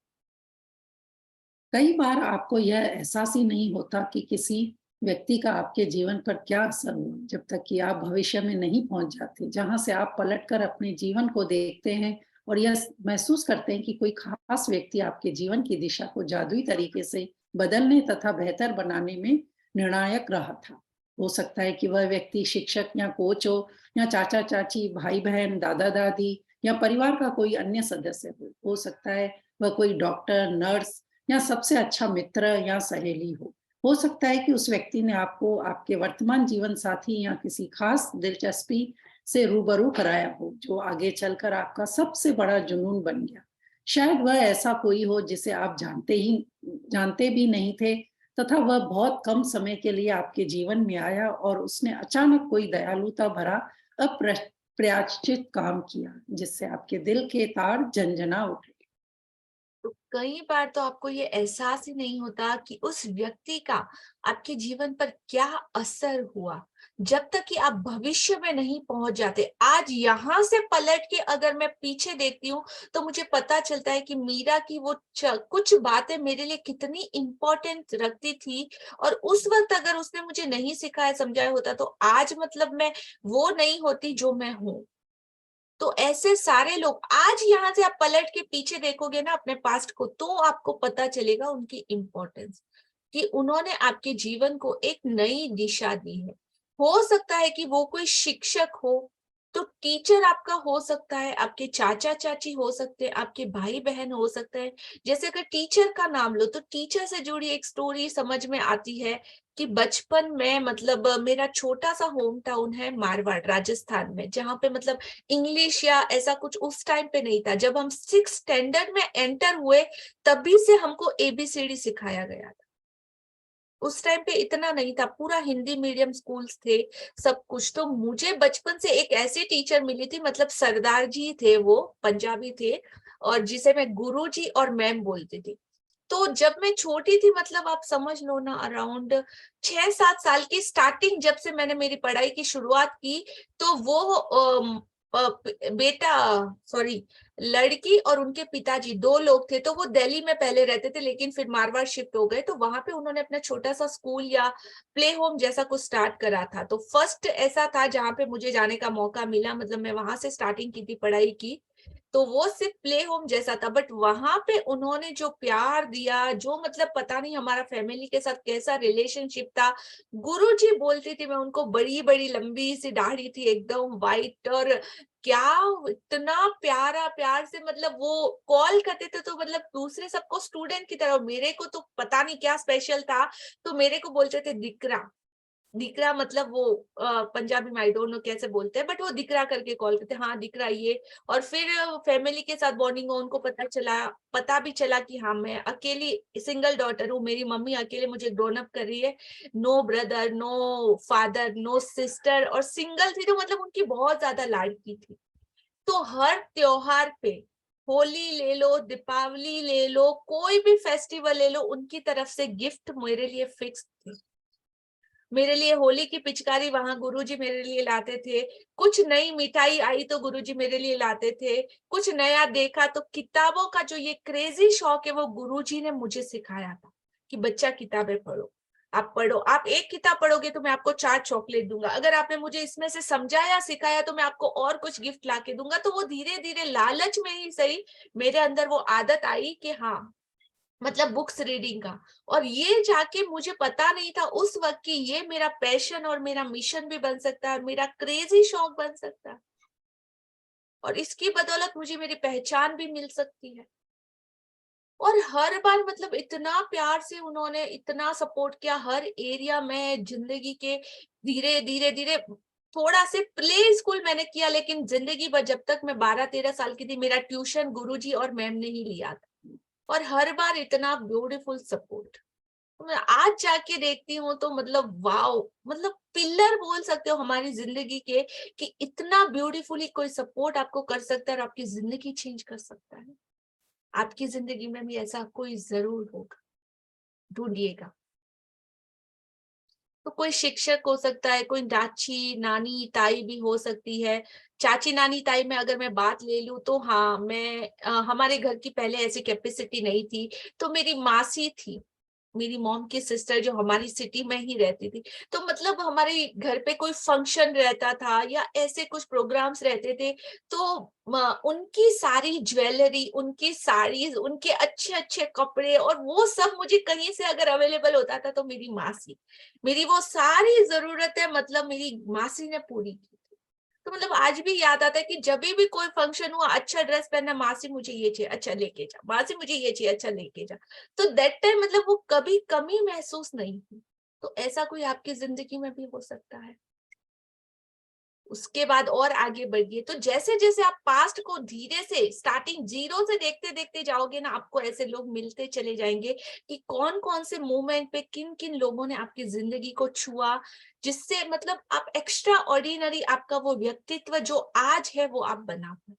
कई बार आपको यह एहसास ही नहीं होता कि किसी व्यक्ति का आपके जीवन पर क्या असर हुआ, जब तक कि आप भविष्य में नहीं पहुंच जाते, जहां से आप पलटकर अपने जीवन को देखते हैं और यह महसूस करते हैं कि कोई खास व्यक्ति आपके जीवन की दिशा को जादुई तरीके से बदलने तथा बेहतर बनाने में निर्णायक रहा था। हो सकता है कि वह व्यक्ति शिक्षक या कोच हो, या चाचा चाची, भाई बहन, दादा दादी, या परिवार का कोई अन्य सदस्य हो सकता है वह कोई डॉक्टर, नर्स, या सबसे अच्छा मित्र या सहेली हो सकता है कि उस व्यक्ति ने आपको आपके वर्तमान जीवन साथी या किसी खास दिलचस्पी से रूबरू कराया हो, जो आगे चलकर आपका सबसे बड़ा जुनून बन गया। शायद वह ऐसा कोई हो जिसे आप जानते भी नहीं थे, तथा वह बहुत कम समय के लिए आपके जीवन में आया और उसने अचानक कोई दयालुता भरा अप्रत्याशित काम किया, जिससे आपके दिल के तार झंझना उठे। तो कई बार तो आपको ये एहसास ही नहीं होता कि उस व्यक्ति का आपके जीवन पर क्या असर हुआ, जब तक कि आप भविष्य में नहीं पहुंच जाते। आज यहाँ से पलट के अगर मैं पीछे देखती हूँ तो मुझे पता चलता है कि मीरा की वो कुछ बातें मेरे लिए कितनी इंपॉर्टेंट रखती थी, और उस वक्त अगर उसने मुझे नहीं सिखाया समझाया होता तो आज मतलब मैं वो नहीं होती जो मैं हूँ। तो ऐसे सारे लोग, आज यहाँ से आप पलट के पीछे देखोगे ना अपने पास्ट को, तो आपको पता चलेगा उनकी इम्पोर्टेंस, कि उन्होंने आपके जीवन को एक नई दिशा दी है। हो सकता है कि वो कोई शिक्षक हो, तो टीचर आपका हो सकता है, आपके चाचा चाची हो सकते हैं, आपके भाई बहन हो सकते हैं। जैसे अगर टीचर का नाम लो तो टीचर से जुड़ी एक स्टोरी समझ में आती है कि बचपन में मतलब मेरा छोटा सा होम टाउन है मारवाड़ राजस्थान में, जहाँ पे मतलब इंग्लिश या ऐसा कुछ उस टाइम पे नहीं था। जब हम 6th स्टैंडर्ड में एंटर हुए तभी से हमको ABCD सिखाया गया था। उस टाइम पे इतना नहीं था, पूरा हिंदी मीडियम स्कूल्स थे, सब कुछ। तो मुझे बचपन से एक ऐसी टीचर मिली थी, मतलब सरदार जी थे, वो पंजाबी थे, और जिसे मैं गुरु जी और मैम बोलती थी। तो जब मैं छोटी थी, मतलब आप समझ लो ना, अराउंड 6-7 साल की स्टार्टिंग जब से मैंने मेरी पढ़ाई की शुरुआत की, तो वो लड़की और उनके पिताजी 2 लोग थे। तो वो दिल्ली में पहले रहते थे, लेकिन फिर मारवाड़ शिफ्ट हो गए। तो वहां पे उन्होंने अपना छोटा सा स्कूल या प्ले होम जैसा कुछ स्टार्ट करा था। तो फर्स्ट ऐसा था जहाँ पे मुझे जाने का मौका मिला, मतलब मैं वहां से स्टार्टिंग की थी पढ़ाई की। तो वो सिर्फ प्ले होम जैसा था, बट वहां पे उन्होंने जो प्यार दिया, जो मतलब पता नहीं हमारा फैमिली के साथ कैसा रिलेशनशिप था। गुरुजी बोलती थी मैं उनको, बड़ी बड़ी लंबी सी दाढ़ी थी, एकदम वाइट, और क्या इतना प्यारा, प्यार से मतलब वो कॉल करते थे तो मतलब दूसरे सबको स्टूडेंट की तरह, मेरे को तो पता नहीं क्या स्पेशल था, तो मेरे को बोलते थे दिकरा। दिकरा मतलब वो पंजाबी में आई डोंट नो कैसे बोलते हैं, बट वो दिकरा करके कॉल करते, हाँ दिकरा ये। और फिर फैमिली के साथ बॉन्डिंग हो, उनको पता भी चला कि हाँ मैं अकेली सिंगल डॉटर हूँ, मेरी मम्मी अकेले मुझे ग्रोन अप कर रही है, no brother, no father, no sister, और सिंगल थी, तो मतलब उनकी बहुत ज्यादा लाडकी थी। तो हर त्योहार पे, होली ले लो, दीपावली ले लो, कोई भी फेस्टिवल ले लो, उनकी तरफ से गिफ्ट मेरे लिए फिक्स थी। मेरे लिए होली की पिचकारी वहां गुरुजी मेरे लिए लाते थे, कुछ नई मिठाई आई तो गुरुजी मेरे लिए लाते थे, कुछ नया देखा तो किताबों का जो ये क्रेजी शौक है वो गुरुजी ने मुझे सिखाया था कि बच्चा किताबें पढ़ो, आप पढ़ो, आप एक किताब पढ़ोगे तो मैं आपको 4 चॉकलेट दूंगा, अगर आपने मुझे इसमें से समझाया सिखाया तो मैं आपको और कुछ गिफ्ट ला के दूंगा। तो वो धीरे धीरे लालच में ही सही मेरे अंदर वो आदत आई कि हाँ मतलब बुक्स रीडिंग का। और ये जाके मुझे पता नहीं था उस वक्त कि ये मेरा पैशन और मेरा मिशन भी बन सकता है और मेरा क्रेजी शौक बन सकता है, और इसकी बदौलत मुझे मेरी पहचान भी मिल सकती है। और हर बार मतलब इतना प्यार से उन्होंने इतना सपोर्ट किया हर एरिया में जिंदगी के, धीरे धीरे धीरे थोड़ा से प्ले स्कूल मैंने किया, लेकिन जिंदगी भर जब तक मैं 12-13 साल की थी मेरा ट्यूशन गुरुजी और मैम ने ही लिया था, और हर बार इतना ब्यूटीफुल सपोर्ट। मैं आज जाके देखती हूँ तो मतलब वाओ, मतलब पिलर बोल सकते हो हमारी जिंदगी के, कि इतना ब्यूटीफुली कोई सपोर्ट आपको कर सकता है और आपकी जिंदगी चेंज कर सकता है। आपकी जिंदगी में भी ऐसा कोई जरूर होगा, ढूंढिएगा। तो कोई शिक्षक हो सकता है, कोई चाची नानी ताई भी हो सकती है। चाची नानी ताई में अगर मैं बात ले लूं तो हाँ, मैं हमारे घर की पहले ऐसी कैपेसिटी नहीं थी, तो मेरी मासी थी, मेरी मॉम की सिस्टर, जो हमारी सिटी में ही रहती थी। तो मतलब हमारे घर पे कोई फंक्शन रहता था या ऐसे कुछ प्रोग्राम्स रहते थे, तो उनकी सारी ज्वेलरी, उनकी साड़ीज, उनके अच्छे अच्छे कपड़े और वो सब मुझे कहीं से अगर अवेलेबल होता था तो मेरी मासी, मेरी वो सारी जरूरतें मतलब मेरी मासी ने पूरी की। तो मतलब आज भी याद आता है कि जब भी कोई फंक्शन हुआ, अच्छा ड्रेस पहना, मासी मुझे ये चाहिए, अच्छा लेके जा, मासी मुझे ये चाहिए, अच्छा लेके जा। तो दैट टाइम मतलब वो कभी कमी महसूस नहीं हुई। तो ऐसा कोई आपकी जिंदगी में भी हो सकता है। उसके बाद और आगे बढ़िए, तो जैसे जैसे आप पास्ट को धीरे से स्टार्टिंग जीरो से देखते देखते जाओगे ना, आपको ऐसे लोग मिलते चले जाएंगे कि कौन कौन से मोमेंट पे किन किन लोगों ने आपकी जिंदगी को छुआ, जिससे मतलब आप एक्स्ट्रा ऑर्डिनरी, आपका वो व्यक्तित्व जो आज है वो आप बना पाए।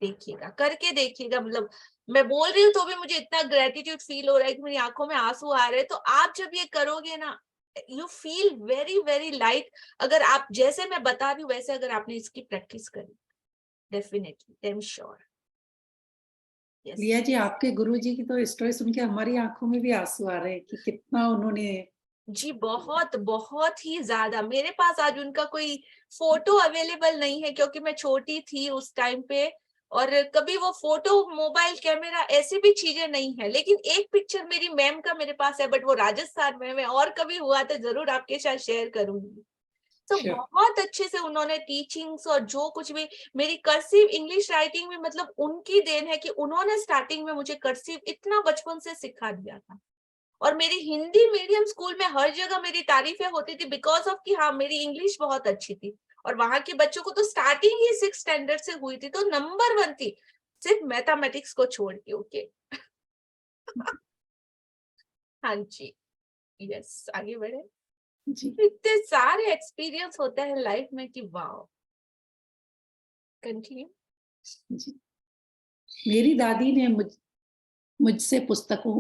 देखिएगा, करके देखिएगा। मतलब मैं बोल रही हूँ तो भी मुझे इतना ग्रेटिट्यूड फील हो रहा है कि मेरी आंखों में आंसू आ रहे हैं। तो आप जब ये करोगे ना, you feel very very light. अगर आप जैसे मैं बता रही हूँ वैसे अगर आपने इसकी प्रैक्टिस करी, डेफिनेटली, आई एम श्योर। लिया जी, आपके गुरुजी की तो स्टोरी सुन के हमारी आंखों में भी आंसू आ रहे हैं कि कितना उन्होंने। जी बहुत बहुत ही ज्यादा। मेरे पास आज उनका कोई फोटो अवेलेबल नहीं है क्योंकि मैं छोटी थी उस टाइम पे, और कभी वो फोटो, मोबाइल कैमरा, ऐसी भी चीजें नहीं है। लेकिन एक पिक्चर मेरी मैम का मेरे पास है, बट वो राजस्थान में है, और कभी हुआ तो जरूर आपके साथ शेयर करूंगी। तो बहुत अच्छे से उन्होंने टीचिंग्स और जो कुछ भी, मेरी कर्सिव इंग्लिश राइटिंग में मतलब उनकी देन है कि उन्होंने स्टार्टिंग में मुझे कर्सिव इतना बचपन से सिखा दिया था। और मेरी हिंदी मीडियम स्कूल में हर जगह मेरी तारीफें होती थी बिकॉज ऑफ कि हाँ मेरी इंग्लिश बहुत अच्छी थी। और वहां के बच्चों को तो स्टार्टिंग ही 6 स्टैंडर्ड से हुई थी, तो नंबर 1 थी, सिर्फ मैथमेटिक्स को छोड़ के। ओके हाँ जी, यस, आगे बढ़े जी इतने सारे एक्सपीरियंस होते हैं लाइफ में कि वाओ। कंटिन्यू। जी। मेरी दादी ने मुझसे पुस्तकों,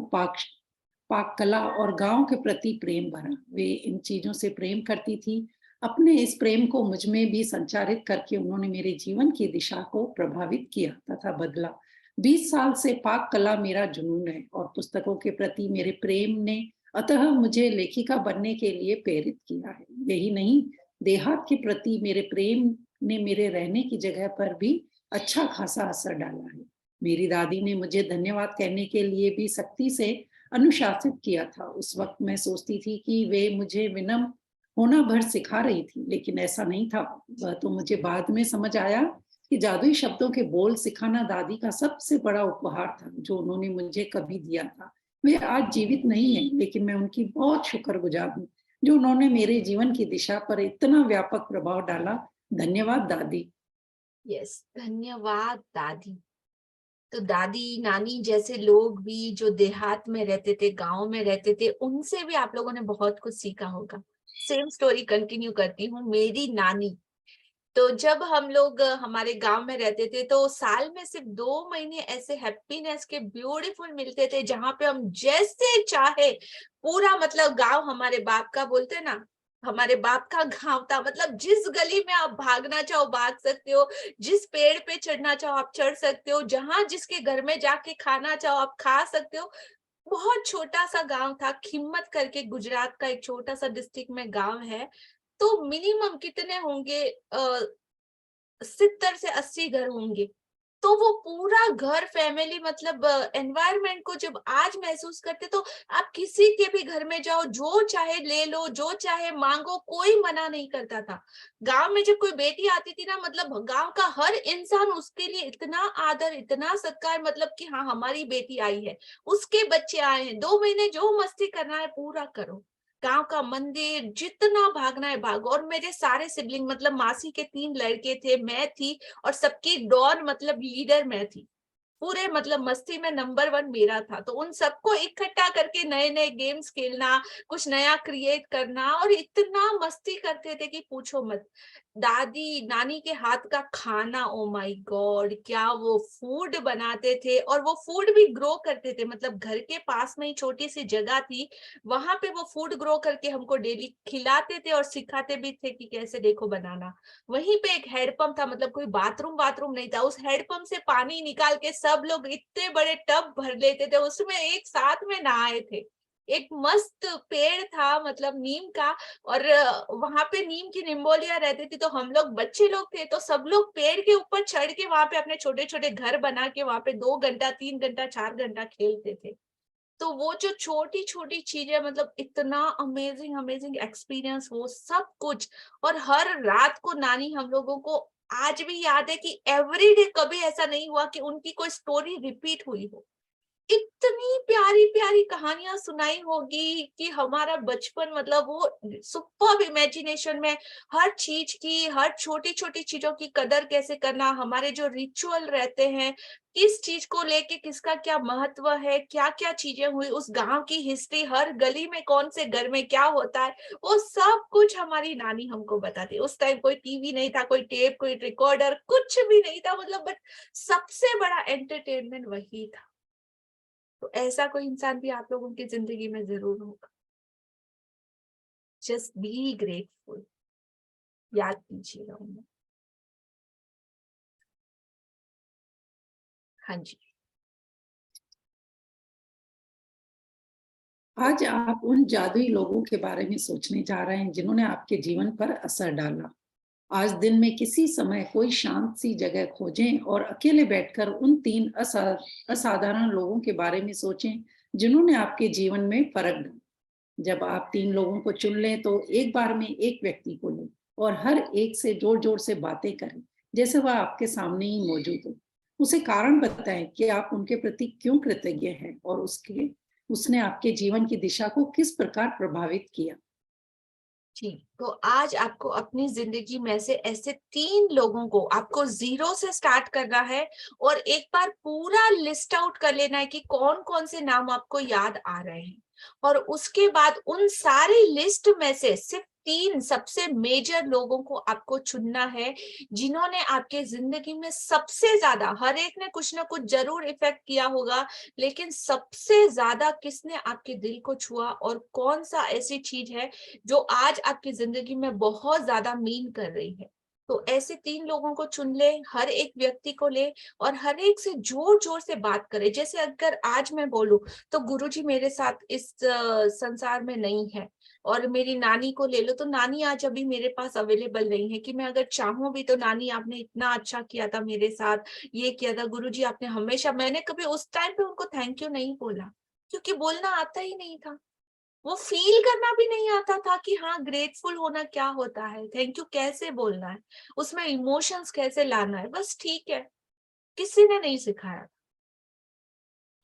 पाक कला और गांव के प्रति प्रेम भरा। वे इन चीजों से प्रेम करती थी। अपने इस प्रेम को मुझ में भी संचारित करके उन्होंने मेरे जीवन की दिशा को प्रभावित किया तथा बदला। 20 साल से पाक कला मेरा जुनून है और पुस्तकों के प्रति मेरे प्रेम ने अतः मुझे लेखिका बनने के लिए प्रेरित किया है। यही नहीं, देहात के प्रति मेरे प्रेम ने मेरे रहने की जगह पर भी अच्छा खासा असर डाला है। मेरी दादी ने मुझे धन्यवाद कहने के लिए भी सख्ती से अनुशासित किया था। उस वक्त मैं सोचती थी कि वे मुझे विनम्र होना भर सिखा रही थी, लेकिन ऐसा नहीं था। वह तो मुझे बाद में समझ आया कि जादुई शब्दों के बोल सिखाना दादी का सबसे बड़ा उपहार था जो उन्होंने मुझे कभी दिया था। वे आज जीवित नहीं है, लेकिन मैं उनकी बहुत शुक्रगुजार हूँ जो उन्होंने मेरे जीवन की दिशा पर इतना व्यापक प्रभाव डाला। धन्यवाद दादी। यस, धन्यवाद दादी। तो दादी नानी जैसे लोग भी जो देहात में रहते थे, गांव में रहते थे, उनसे भी आप लोगों ने बहुत कुछ सीखा होगा। सेम स्टोरी कंटिन्यू करती हूँ। मेरी नानी, तो जब हम लोग हमारे गांव में रहते थे तो साल में सिर्फ 2 महीने ऐसे हैप्पीनेस के ब्यूटीफुल मिलते थे जहां पे हम जैसे चाहे पूरा, मतलब गांव हमारे बाप का, बोलते ना हमारे बाप का गांव था। मतलब जिस गली में आप भागना चाहो भाग सकते हो, जिस पेड़ पे चढ़ना चाहो आप चढ़ सकते हो, जहां जिसके घर में जाके खाना चाहो आप खा सकते हो। बहुत छोटा सा गांव था, खिम्मत करके, गुजरात का एक छोटा सा डिस्ट्रिक्ट में गांव है। तो मिनिमम कितने होंगे, 70 से 80 घर होंगे। तो वो पूरा घर, फैमिली, मतलब एनवायरनमेंट को जब आज महसूस करते, तो आप किसी के भी घर में जाओ, जो चाहे ले लो, जो चाहे मांगो, कोई मना नहीं करता था। गांव में जब कोई बेटी आती थी ना, मतलब गांव का हर इंसान उसके लिए इतना आदर, इतना सत्कार, मतलब कि हाँ हमारी बेटी आई है, उसके बच्चे आए हैं, 2 महीने जो मस्ती करना है पूरा करो। गांव का मंदिर, जितना भागना है भागो। और मेरे सारे सिबलिंग, मतलब मासी के 3 लड़के थे, मैं थी, और सबकी डॉन मतलब लीडर मैं थी। पूरे मतलब मस्ती में नंबर 1 मेरा था। तो उन सबको इकट्ठा करके नए नए गेम्स खेलना, कुछ नया क्रिएट करना, और इतना मस्ती करते थे कि पूछो मत। दादी नानी के हाथ का खाना, ओ माय गॉड, क्या वो फूड बनाते थे। और वो फूड भी ग्रो करते थे, मतलब घर के पास में ही छोटी सी जगह थी, वहां पे वो फूड ग्रो करके हमको डेली खिलाते थे और सिखाते भी थे कि कैसे देखो बनाना। वहीं पे एक हैंडपंप था, मतलब कोई बाथरूम नहीं था, उस हैंडपंप से पानी निकाल के सब लोग इतने बड़े टब भर लेते थे, उसमें एक साथ में नहाए थे। एक मस्त पेड़ था, मतलब नीम का, और वहां पे नीम की निम्बोलिया रहती थी। तो हम लोग बच्चे लोग थे, तो सब लोग पेड़ के ऊपर चढ़ के वहां पे अपने छोटे छोटे घर बना के वहां पे 2 घंटा 3 घंटा 4 घंटा खेलते थे। तो वो जो छोटी छोटी चीजें, मतलब इतना अमेजिंग अमेजिंग एक्सपीरियंस वो सब कुछ। और हर रात को नानी हम लोगों को आज भी याद है कि एवरीडे कभी ऐसा नहीं हुआ कि उनकी कोई स्टोरी रिपीट हुई हो। इतनी प्यारी प्यारी कहानियां सुनाई होगी कि हमारा बचपन, मतलब वो सुपर्ब इमेजिनेशन में हर चीज की, हर छोटी छोटी चीजों की कदर कैसे करना, हमारे जो रिचुअल रहते हैं, किस चीज को लेके किसका क्या महत्व है, क्या क्या चीजें हुई, उस गांव की हिस्ट्री, हर गली में कौन से घर में क्या होता है, वो सब कुछ हमारी नानी हमको बताती। उस टाइम कोई टीवी नहीं था, कोई टेप, कोई रिकॉर्डर, कुछ भी नहीं था, मतलब बट सबसे बड़ा एंटरटेनमेंट वही था। तो ऐसा कोई इंसान भी आप लोगों की जिंदगी में जरूर होगा। जस्ट बी ग्रेटफुल, याद कीजिएगा उन्हें। हाँ जी। आज आप उन जादुई लोगों के बारे में सोचने जा रहे हैं जिन्होंने आपके जीवन पर असर डाला। आज दिन में किसी समय कोई शांत सी जगह खोजें और अकेले बैठकर उन 3 असाधारण लोगों के बारे में सोचें जिन्होंने आपके जीवन में फर्क डाला। जब आप 3 लोगों को चुन लें तो एक बार में एक व्यक्ति को लें और हर एक से जोर जोर से बातें करें जैसे वह आपके सामने ही मौजूद हो। उसे कारण बताएं कि आप उनके प्रति क्यों कृतज्ञ हैं और उसने आपके जीवन की दिशा को किस प्रकार प्रभावित किया। जी, तो आज आपको अपनी जिंदगी में से ऐसे 3 लोगों को आपको 0 से स्टार्ट करना है, और एक बार पूरा लिस्ट आउट कर लेना है कि कौन कौन से नाम आपको याद आ रहे हैं। और उसके बाद उन सारी लिस्ट में से सिर्फ 3 सबसे मेजर लोगों को आपको चुनना है, जिन्होंने आपके जिंदगी में सबसे ज्यादा, हर एक ने कुछ ना कुछ जरूर इफेक्ट किया होगा, लेकिन सबसे ज्यादा किसने आपके दिल को छुआ, और कौन सा ऐसी चीज है जो आज आपकी जिंदगी में बहुत ज्यादा मीन कर रही है। तो ऐसे 3 लोगों को चुन ले, हर एक व्यक्ति को ले, और हर एक से जोर जोर से बात करे। जैसे अगर आज मैं बोलूं तो गुरुजी मेरे साथ इस संसार में नहीं है, और मेरी नानी को ले लो तो नानी आज अभी मेरे पास अवेलेबल नहीं है कि मैं अगर चाहूं भी तो नानी आपने इतना अच्छा किया था मेरे साथ, ये किया था गुरुजी आपने हमेशा, मैंने कभी उस टाइम पे उनको थैंक यू नहीं बोला, क्योंकि बोलना आता ही नहीं था। वो फील करना भी नहीं आता था कि हाँ ग्रेटफुल होना क्या होता है, थैंक यू कैसे बोलना है, उसमें इमोशंस कैसे लाना है, बस ठीक है, किसी ने नहीं सिखाया।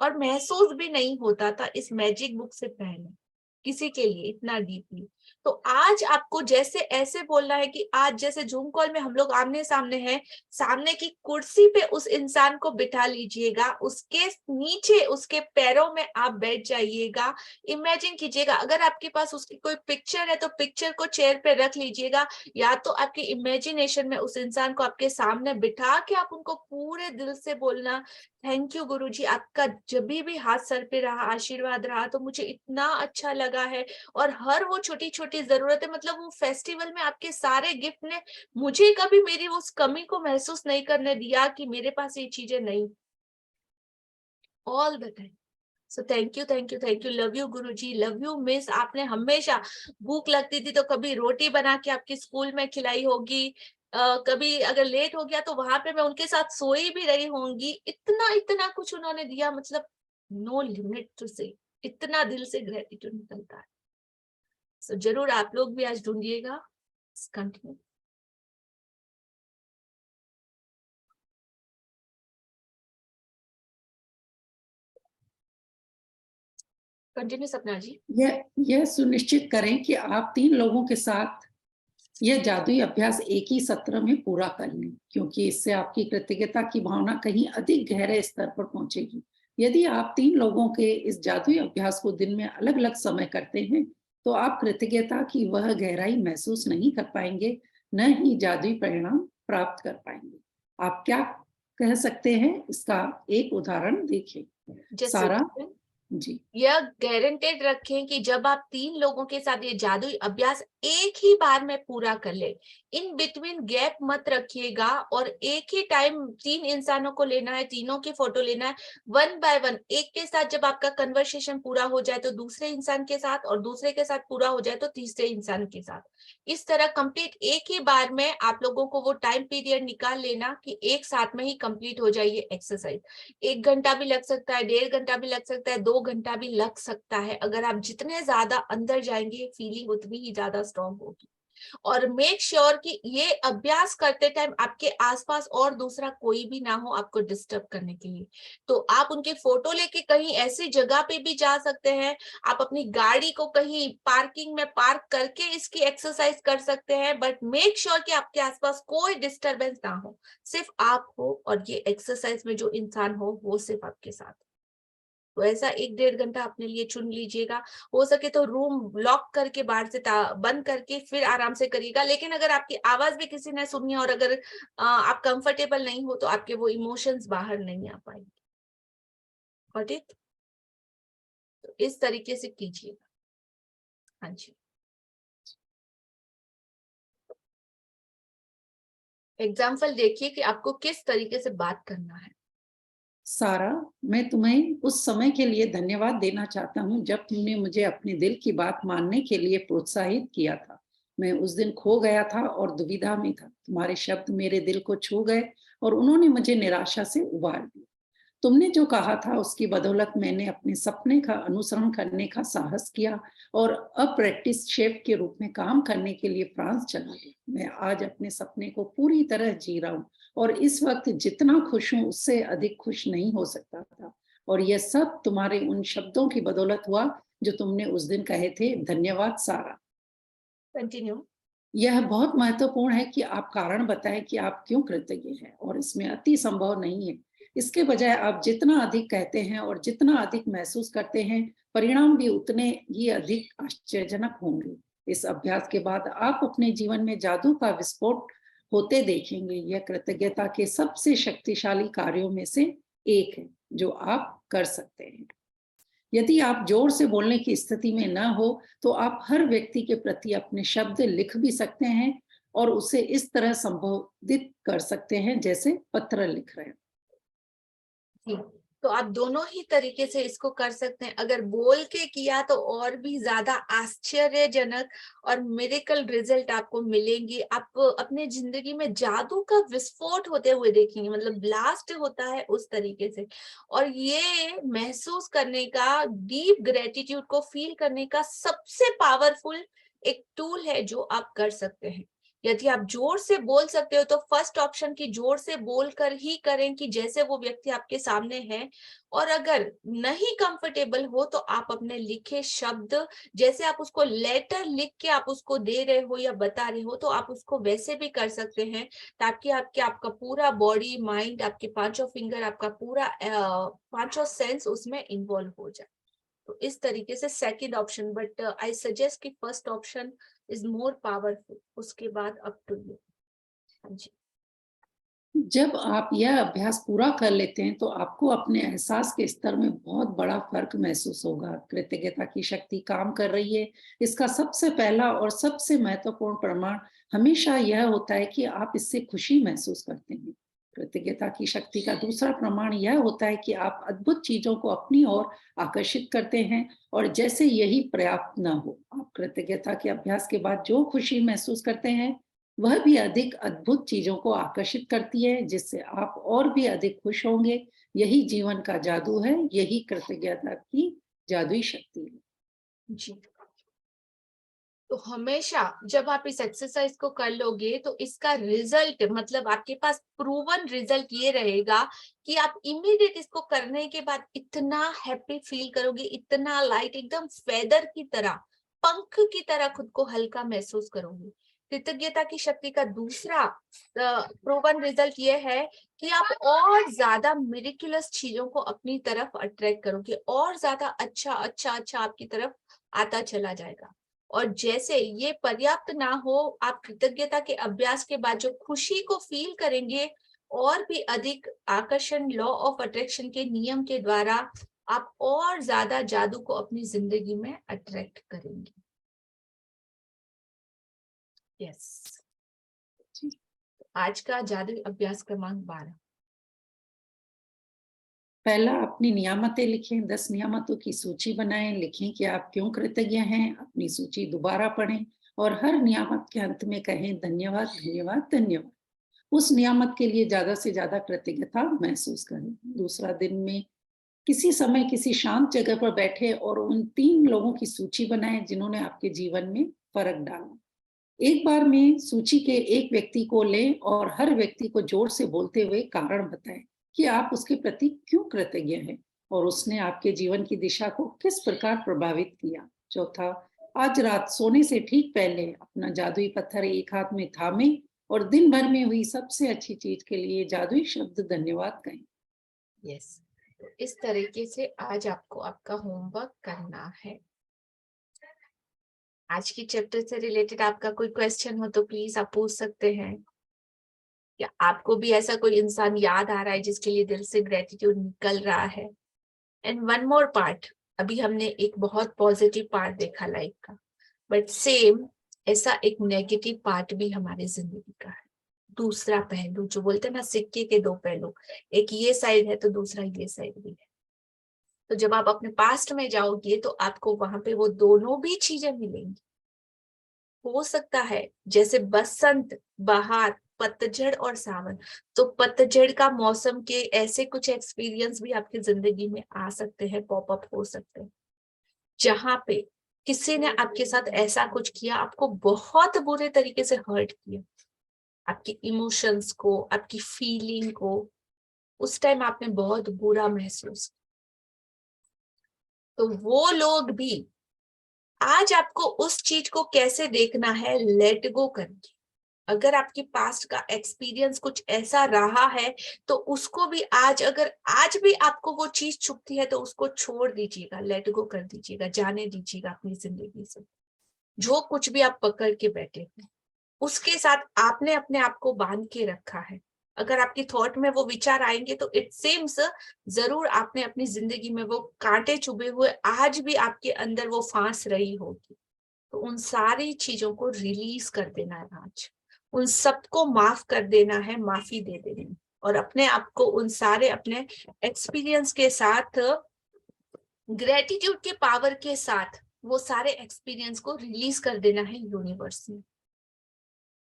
और महसूस भी नहीं होता था इस मैजिक बुक से पहले किसी के लिए इतना डीपली। तो आज आपको जैसे ऐसे बोलना है कि आज जैसे जूम कॉल में हम लोग आमने सामने हैं, सामने की कुर्सी पे उस इंसान को बिठा लीजिएगा, उसके नीचे उसके पैरों में आप बैठ जाइएगा। इमेजिन कीजिएगा, अगर आपके पास उसकी कोई पिक्चर है तो पिक्चर को चेयर पे रख लीजिएगा, या तो आपकी इमेजिनेशन में उस इंसान को आपके सामने बिठा के आप उनको पूरे दिल से बोलना, थैंक यू गुरुजी, आपका जब भी हाथ सर पे रहा, आशीर्वाद रहा तो मुझे इतना अच्छा लगा है। और हर वो छोटी छोटी जरूरतें, मतलब वो फेस्टिवल में आपके सारे गिफ्ट ने मुझे कभी मेरी उस कमी को महसूस नहीं करने दिया कि मेरे पास ये चीजें नहीं, all the time. So thank you thank you thank you, love you Guruji, love you miss. आपने हमेशा, भूख लगती थी तो कभी रोटी बना के आपके स्कूल में खिलाई होगी, कभी अगर लेट हो गया तो वहां पे मैं उनके साथ सोई भी रही होंगी, इतना इतना कुछ उन्होंने दिया, मतलब नो लिमिट टू से, इतना दिल से ग्रेटिट्यूड निकलता है। सो जरूर आप लोग भी आज ढूंढिएगा। कंटिन्यू। कंटिन्यू सपना जी। यह सुनिश्चित करें कि आप 3 लोगों के साथ यह जादुई अभ्यास एक ही सत्र में पूरा कर लें, क्योंकि इससे आपकी कृतज्ञता की भावना कहीं अधिक गहरे स्तर पर पहुंचेगी। यदि आप 3 लोगों के इस जादुई अभ्यास को दिन में अलग-अलग समय करते हैं, तो आप कृतज्ञता की वह गहराई महसूस नहीं कर पाएंगे, न ही जादुई परिणाम प्राप्त कर पाएंगे। आप क्या कह सकते हैं, इसका एक उदाहरण देखें। Just a सारा second. जी, यह गारंटेड रखें कि जब आप 3 लोगों के साथ ये जादुई अभ्यास एक ही बार में पूरा कर ले, इन बिटवीन गैप मत रखिएगा और एक ही टाइम 3 इंसानों को लेना है, तीनों की फोटो लेना है, 1 बाय 1। एक के साथ जब आपका कन्वर्सेशन पूरा हो जाए तो दूसरे इंसान के साथ, और दूसरे के साथ पूरा हो जाए तो तीसरे इंसान के साथ। इस तरह कंप्लीट एक ही बार में आप लोगों को वो टाइम पीरियड निकाल लेना कि एक साथ में ही कंप्लीट हो जाए ये एक्सरसाइज। 1 घंटा भी लग सकता है, 1.5 घंटा भी लग सकता है, 2 घंटा भी लग सकता है। अगर आप जितने ज्यादा अंदर जाएंगे, फीलिंग उतनी ही ज्यादा स्ट्रॉन्ग होगी। और मेक श्योर कि ये अभ्यास करते टाइम आपके आसपास और दूसरा कोई भी ना हो आपको डिस्टर्ब करने के लिए। तो आप उनकी फोटो लेके कहीं ऐसी जगह पे भी जा सकते हैं, आप अपनी गाड़ी को कहीं पार्किंग में पार्क करके इसकी एक्सरसाइज कर सकते हैं, बट मेक श्योर कि आपके आसपास कोई डिस्टर्बेंस ना हो, सिर्फ आप हो और ये एक्सरसाइज में जो इंसान हो वो सिर्फ आपके साथ। तो ऐसा 1-1.5 घंटा अपने लिए चुन लीजिएगा। हो सके तो रूम लॉक करके बाहर से बंद करके फिर आराम से करिएगा। लेकिन अगर आपकी आवाज भी किसी ने सुनी है और अगर आप कंफर्टेबल नहीं हो तो आपके वो इमोशंस बाहर नहीं आ पाएंगे। Got it? तो इस तरीके से कीजिएगा। हाँ जी, एग्जाम्पल देखिए कि आपको किस तरीके से बात करना है। सारा, मैं तुम्हें उस समय के लिए धन्यवाद देना चाहता हूँ जब तुमने मुझे अपने दिल की बात मानने के लिए प्रोत्साहित किया था। मैं उस दिन खो गया था और दुविधा में था। तुम्हारे शब्द मेरे दिल को छू गए और उन्होंने मुझे निराशा से उबार दिया। तुमने जो कहा था उसकी बदौलत मैंने अपने सपने का अनुसरण करने का साहस किया और अप्रैक्टिस शेफ के रूप में काम करने के लिए फ्रांस चला गया। मैं आज अपने सपने को पूरी तरह जी रहा हूँ और इस वक्त जितना खुश हूँ उससे अधिक खुश नहीं हो सकता था। और यह सब तुम्हारे उन शब्दों की बदौलत हुआ जो तुमने उस दिन कहे थे। धन्यवाद सारा। कंटिन्यू। यह बहुत महत्वपूर्ण है कि आप कारण बताएं कि आप क्यों कृतज्ञ हैं, और इसमें अति संभव नहीं है। इसके बजाय आप जितना अधिक कहते हैं और जितना अधिक महसूस करते हैं, परिणाम भी उतने ही अधिक आश्चर्यजनक होंगे। इस अभ्यास के बाद आप अपने जीवन में जादू का विस्फोट होते देखेंगे। यह कृतज्ञता के सबसे शक्तिशाली कार्यों में से एक है जो आप कर सकते हैं। यदि आप जोर से बोलने की स्थिति में न हो तो आप हर व्यक्ति के प्रति अपने शब्द लिख भी सकते हैं और उसे इस तरह संबोधित कर सकते हैं जैसे पत्र लिख रहे हैं। तो आप दोनों ही तरीके से इसको कर सकते हैं। अगर बोल के किया तो और भी ज्यादा आश्चर्यजनक और मिरेकल रिजल्ट आपको मिलेंगे। आप अपने जिंदगी में जादू का विस्फोट होते हुए देखेंगे, मतलब ब्लास्ट होता है उस तरीके से। और ये महसूस करने का, डीप ग्रेटिट्यूड को फील करने का सबसे पावरफुल एक टूल है जो आप कर सकते हैं। यदि आप जोर से बोल सकते हो तो फर्स्ट ऑप्शन की जोर से बोलकर ही करें कि जैसे वो व्यक्ति आपके सामने है। और अगर नहीं कंफर्टेबल हो तो आप अपने लिखे शब्द, जैसे आप उसको लेटर लिख के आप उसको दे रहे हो या बता रहे हो, तो आप उसको वैसे भी कर सकते हैं ताकि आपका पूरा बॉडी, माइंड, आपके पांचों फिंगर, आपका पूरा पांचों सेंस उसमें इन्वॉल्व हो जाए। तो इस तरीके से second option, but I suggest कि first option is more powerful. उसके बाद अप टू यू। हाँ जी। जब आप यह अभ्यास पूरा कर लेते हैं तो आपको अपने एहसास के स्तर में बहुत बड़ा फर्क महसूस होगा। कृतज्ञता की शक्ति काम कर रही है, इसका सबसे पहला और सबसे महत्वपूर्ण प्रमाण हमेशा यह होता है कि आप इससे खुशी महसूस करते हैं। कृतज्ञता की शक्ति का दूसरा प्रमाण यह होता है कि आप अद्भुत चीजों को अपनी ओर आकर्षित करते हैं, और जैसे यही पर्याप्त न हो, आप कृतज्ञता के अभ्यास के बाद जो खुशी महसूस करते हैं वह भी अधिक अद्भुत चीजों को आकर्षित करती है, जिससे आप और भी अधिक खुश होंगे। यही जीवन का जादू है, यही कृतज्ञता की जादुई शक्ति है। जी। तो हमेशा जब आप इस एक्सरसाइज को कर लोगे तो इसका रिजल्ट, मतलब आपके पास प्रूवन रिजल्ट ये रहेगा कि आप इमीडिएट इसको करने के बाद इतना हैप्पी फील करोगे, इतना लाइट, एकदम फेदर की तरह, पंख की तरह खुद को हल्का महसूस करोगे। कृतज्ञता की शक्ति का दूसरा प्रूवन रिजल्ट ये है कि आप और ज्यादा मिरेक्युलस चीजों को अपनी तरफ अट्रैक्ट करोगे, और ज्यादा अच्छा अच्छा अच्छा आपकी तरफ आता चला जाएगा। और जैसे ये पर्याप्त ना हो, आप कृतज्ञता के अभ्यास के बाद जो खुशी को फील करेंगे, और भी अधिक आकर्षण, लॉ ऑफ अट्रैक्शन के नियम के द्वारा आप और ज्यादा जादू को अपनी जिंदगी में अट्रैक्ट करेंगे। यस, आज का जादू अभ्यास क्रमांक 12। पहला, अपनी नियामतें लिखें। 10 नियामतों की सूची बनाएं। लिखें कि आप क्यों कृतज्ञ हैं। अपनी सूची दोबारा पढ़ें और हर नियामत के अंत में कहें धन्यवाद धन्यवाद धन्यवाद। उस नियामत के लिए ज्यादा से ज्यादा कृतज्ञता महसूस करें। दूसरा, दिन में किसी समय किसी शांत जगह पर बैठे और उन 3 लोगों की सूची बनाएं जिन्होंने आपके जीवन में फर्क डाला। एक बार में सूची के एक व्यक्ति को लें और हर व्यक्ति को जोर से बोलते हुए कारण बताएं कि आप उसके प्रति क्यों कृतज्ञ हैं और उसने आपके जीवन की दिशा को किस प्रकार प्रभावित किया। चौथा, आज रात सोने से ठीक पहले अपना जादुई पत्थर एक हाथ में थामें और दिन भर में हुई सबसे अच्छी चीज के लिए जादुई शब्द धन्यवाद कहें। यस, इस तरीके से आज आपको आपका होमवर्क करना है। आज की चैप्टर से रिलेटेड आपका कोई क्वेश्चन हो तो प्लीज आप पूछ सकते हैं। या आपको भी ऐसा कोई इंसान याद आ रहा है जिसके लिए दिल से ग्रेटिट्यूड निकल रहा है? एंड वन मोर पार्ट, अभी हमने एक बहुत पॉजिटिव पार्ट देखा लाइफ का, बट सेम ऐसा एक नेगेटिव पार्ट भी हमारी जिंदगी का है। दूसरा पहलू, जो बोलते हैं ना सिक्के के 2 पहलू, एक ये साइड है तो दूसरा ये साइड भी है। तो जब आप अपने पास्ट में जाओगे तो आपको वहां पे वो दोनों भी चीजें मिलेंगी। हो सकता है जैसे बसंत, बहार, पतझड़ और सावन, तो पतझड़ का मौसम के ऐसे कुछ एक्सपीरियंस भी आपकी जिंदगी में आ सकते हैं, पॉपअप हो सकते हैं, जहां पे किसी ने आपके साथ ऐसा कुछ किया, आपको बहुत बुरे तरीके से हर्ट किया, आपके इमोशंस को, आपकी फीलिंग को, उस टाइम आपने बहुत बुरा महसूस किया। तो वो लोग भी आज आपको उस चीज को कैसे देखना है, लेट गो करके। अगर आपके पास्ट का एक्सपीरियंस कुछ ऐसा रहा है तो उसको भी आज, अगर आज भी आपको वो चीज चुभती है तो उसको छोड़ दीजिएगा, लेट गो कर दीजिएगा, जाने दीजिएगा अपनी जिंदगी से। जो कुछ भी आप पकड़ के बैठे हैं उसके साथ आपने अपने आप को बांध के रखा है। अगर आपकी थॉट में वो विचार आएंगे तो इट सीम्स जरूर आपने अपनी जिंदगी में वो कांटे चुभे हुए आज भी आपके अंदर वो फांस रही होगी। तो उन सारी चीजों को रिलीज कर देना है आज, उन सबको माफ कर देना है, माफी दे देनी है, और अपने आप को उन सारे अपने एक्सपीरियंस के साथ, ग्रेटिट्यूड के पावर के साथ वो सारे एक्सपीरियंस को रिलीज कर देना है यूनिवर्स में।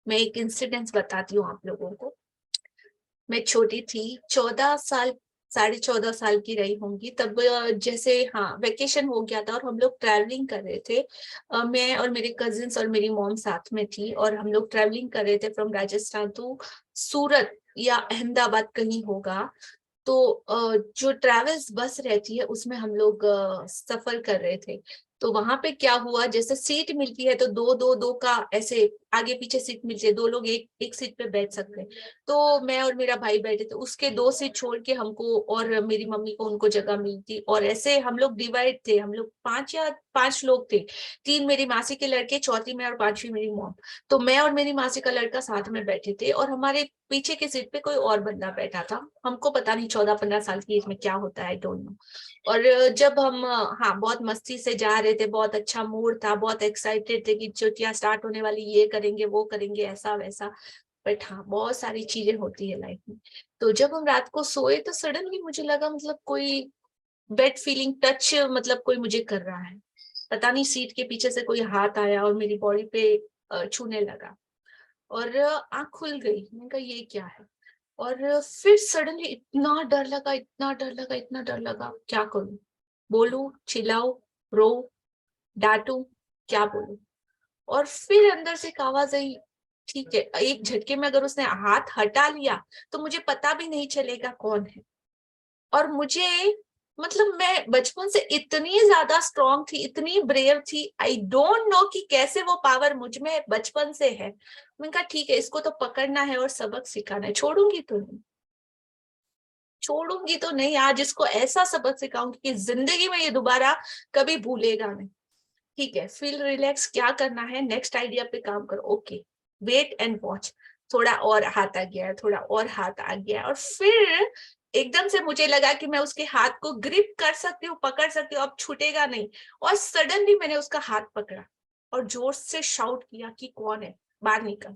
मैं एक इंसिडेंस बताती हूँ आप लोगों को। मैं छोटी थी, 14 साल, 14.5 साल की रही होंगी तब। जैसे वेकेशन हो गया था और हम लोग ट्रैवलिंग कर रहे थे। मैं और मेरे कजिन्स और मेरी मॉम साथ में थी और हम लोग ट्रैवलिंग कर रहे थे फ्रॉम राजस्थान टू सूरत या अहमदाबाद कहीं होगा। तो जो ट्रैवल्स बस रहती है उसमें हम लोग सफर कर रहे थे। तो वहां पे क्या हुआ, जैसे सीट मिलती है तो दो दो दो का ऐसे आगे पीछे सीट मिलती है, 2 लोग एक सीट पे बैठ सकते हैं। तो मैं और मेरा भाई बैठे थे, उसके 2 सीट छोड़ के हमको और मेरी मम्मी को उनको जगह मिलती, और ऐसे हम लोग डिवाइड थे। हम लोग 5 लोग थे, 3 मेरी मासी के लड़के, चौथी में और 5वीं मेरी मॉम। तो मैं और मेरी मासी का लड़का साथ में बैठे थे और हमारे पीछे की सीट पे कोई और बंदा बैठा था। हमको पता नहीं 14-15 साल की एज में क्या होता है, आई डोंट नो। और जब हम बहुत मस्ती से जा रहे थे, बहुत अच्छा मूड था, बहुत एक्साइटेड थे कि छुट्टियां स्टार्ट होने वाली, ये करेंगे वो करेंगे ऐसा वैसा। बट बहुत सारी चीजें होती है लाइफ में। तो जब हम रात को सोए तो सडनली मुझे लगा, मतलब कोई बेड फीलिंग टच, मतलब कोई मुझे कर रहा है। पता नहीं सीट के पीछे से कोई हाथ आया और मेरी बॉडी पे छूने लगा और आंख खुल गई। मैंने कहा ये क्या है। और फिर सडनली इतना डर लगा, इतना डर लगा, इतना डर लगा, क्या करूं, बोलूं, चिल्लाऊं, रो, डांटूं, क्या बोलूं। और फिर अंदर से एक आवाज आई, ठीक है, एक झटके में अगर उसने हाथ हटा लिया तो मुझे पता भी नहीं चलेगा कौन है। और मुझे मतलब मैं बचपन से इतनी ज्यादा स्ट्रांग थी, इतनी ब्रेव थी, आई डोंट नो कि कैसे वो पावर मुझ में बचपन से है। मैंने कहा ठीक है, इसको तो पकड़ना है और सबक सिखाना है, छोड़ूंगी तो नहीं, छोड़ूंगी तो नहीं। आज इसको ऐसा सबक सिखाऊंगी कि जिंदगी में ये दोबारा कभी भूलेगा नहीं। ठीक है, फील रिलैक्स, क्या करना है, नेक्स्ट आइडिया पे काम करो। Okay, wait and watch. थोड़ा और हाथ आ गया, थोड़ा और हाथ आ गया, और फिर एकदम से मुझे लगा कि मैं उसके हाथ को ग्रिप कर सकती हूँ, पकड़ सकती हूँ, अब छूटेगा नहीं। और सडनली मैंने उसका हाथ पकड़ा और जोर से शाउट किया कि कौन है, बाहर निकल।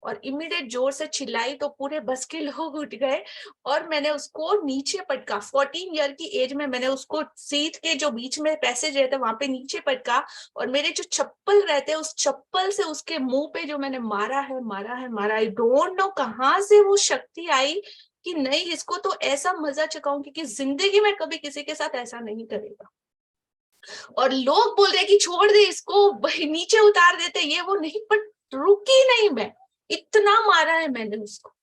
और इमीडिएट जोर से चिल्लाई तो पूरे बस के लोग उठ गए और मैंने उसको नीचे पटका। 14 ईयर की एज में मैंने उसको सीट के जो बीच में पैसेज रहता है वहां पे नीचे पटका, और मेरे जो चप्पल रहते हैं उस चप्पल से उसके मुंह पे जो मैंने मारा है, मारा है, मारा। आई डोंट नो कहाँ से वो शक्ति आई कि नहीं, इसको तो ऐसा मजा चकाऊंगी कि जिंदगी में कभी किसी के साथ ऐसा नहीं करेगा। और लोग बोल रहे कि छोड़ दे इसको, नीचे उतार देते, ये वो नहीं, पर रुकी नहीं मैं, इतना मारा है मैंने उसको।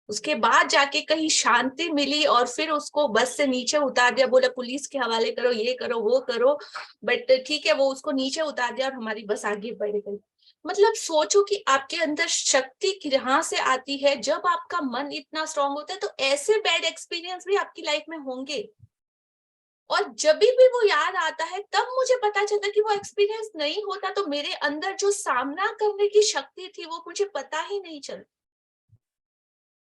उसके बाद जाके कहीं शांति मिली और फिर उसको बस से नीचे उतार दिया, बोला पुलिस के हवाले करो, ये करो, वो करो, बट ठीक है, वो उसको नीचे उतार दिया और हमारी बस आगे बढ़ गई। मतलब सोचो कि आपके अंदर शक्ति कहाँ से आती है। जब आपका मन इतना स्ट्रांग होता है तो ऐसे बैड एक्सपीरियंस भी आपकी लाइफ में होंगे, और जब भी वो याद आता है तब मुझे पता चलता कि वो एक्सपीरियंस नहीं होता तो मेरे अंदर जो सामना करने की शक्ति थी वो मुझे पता ही नहीं चलता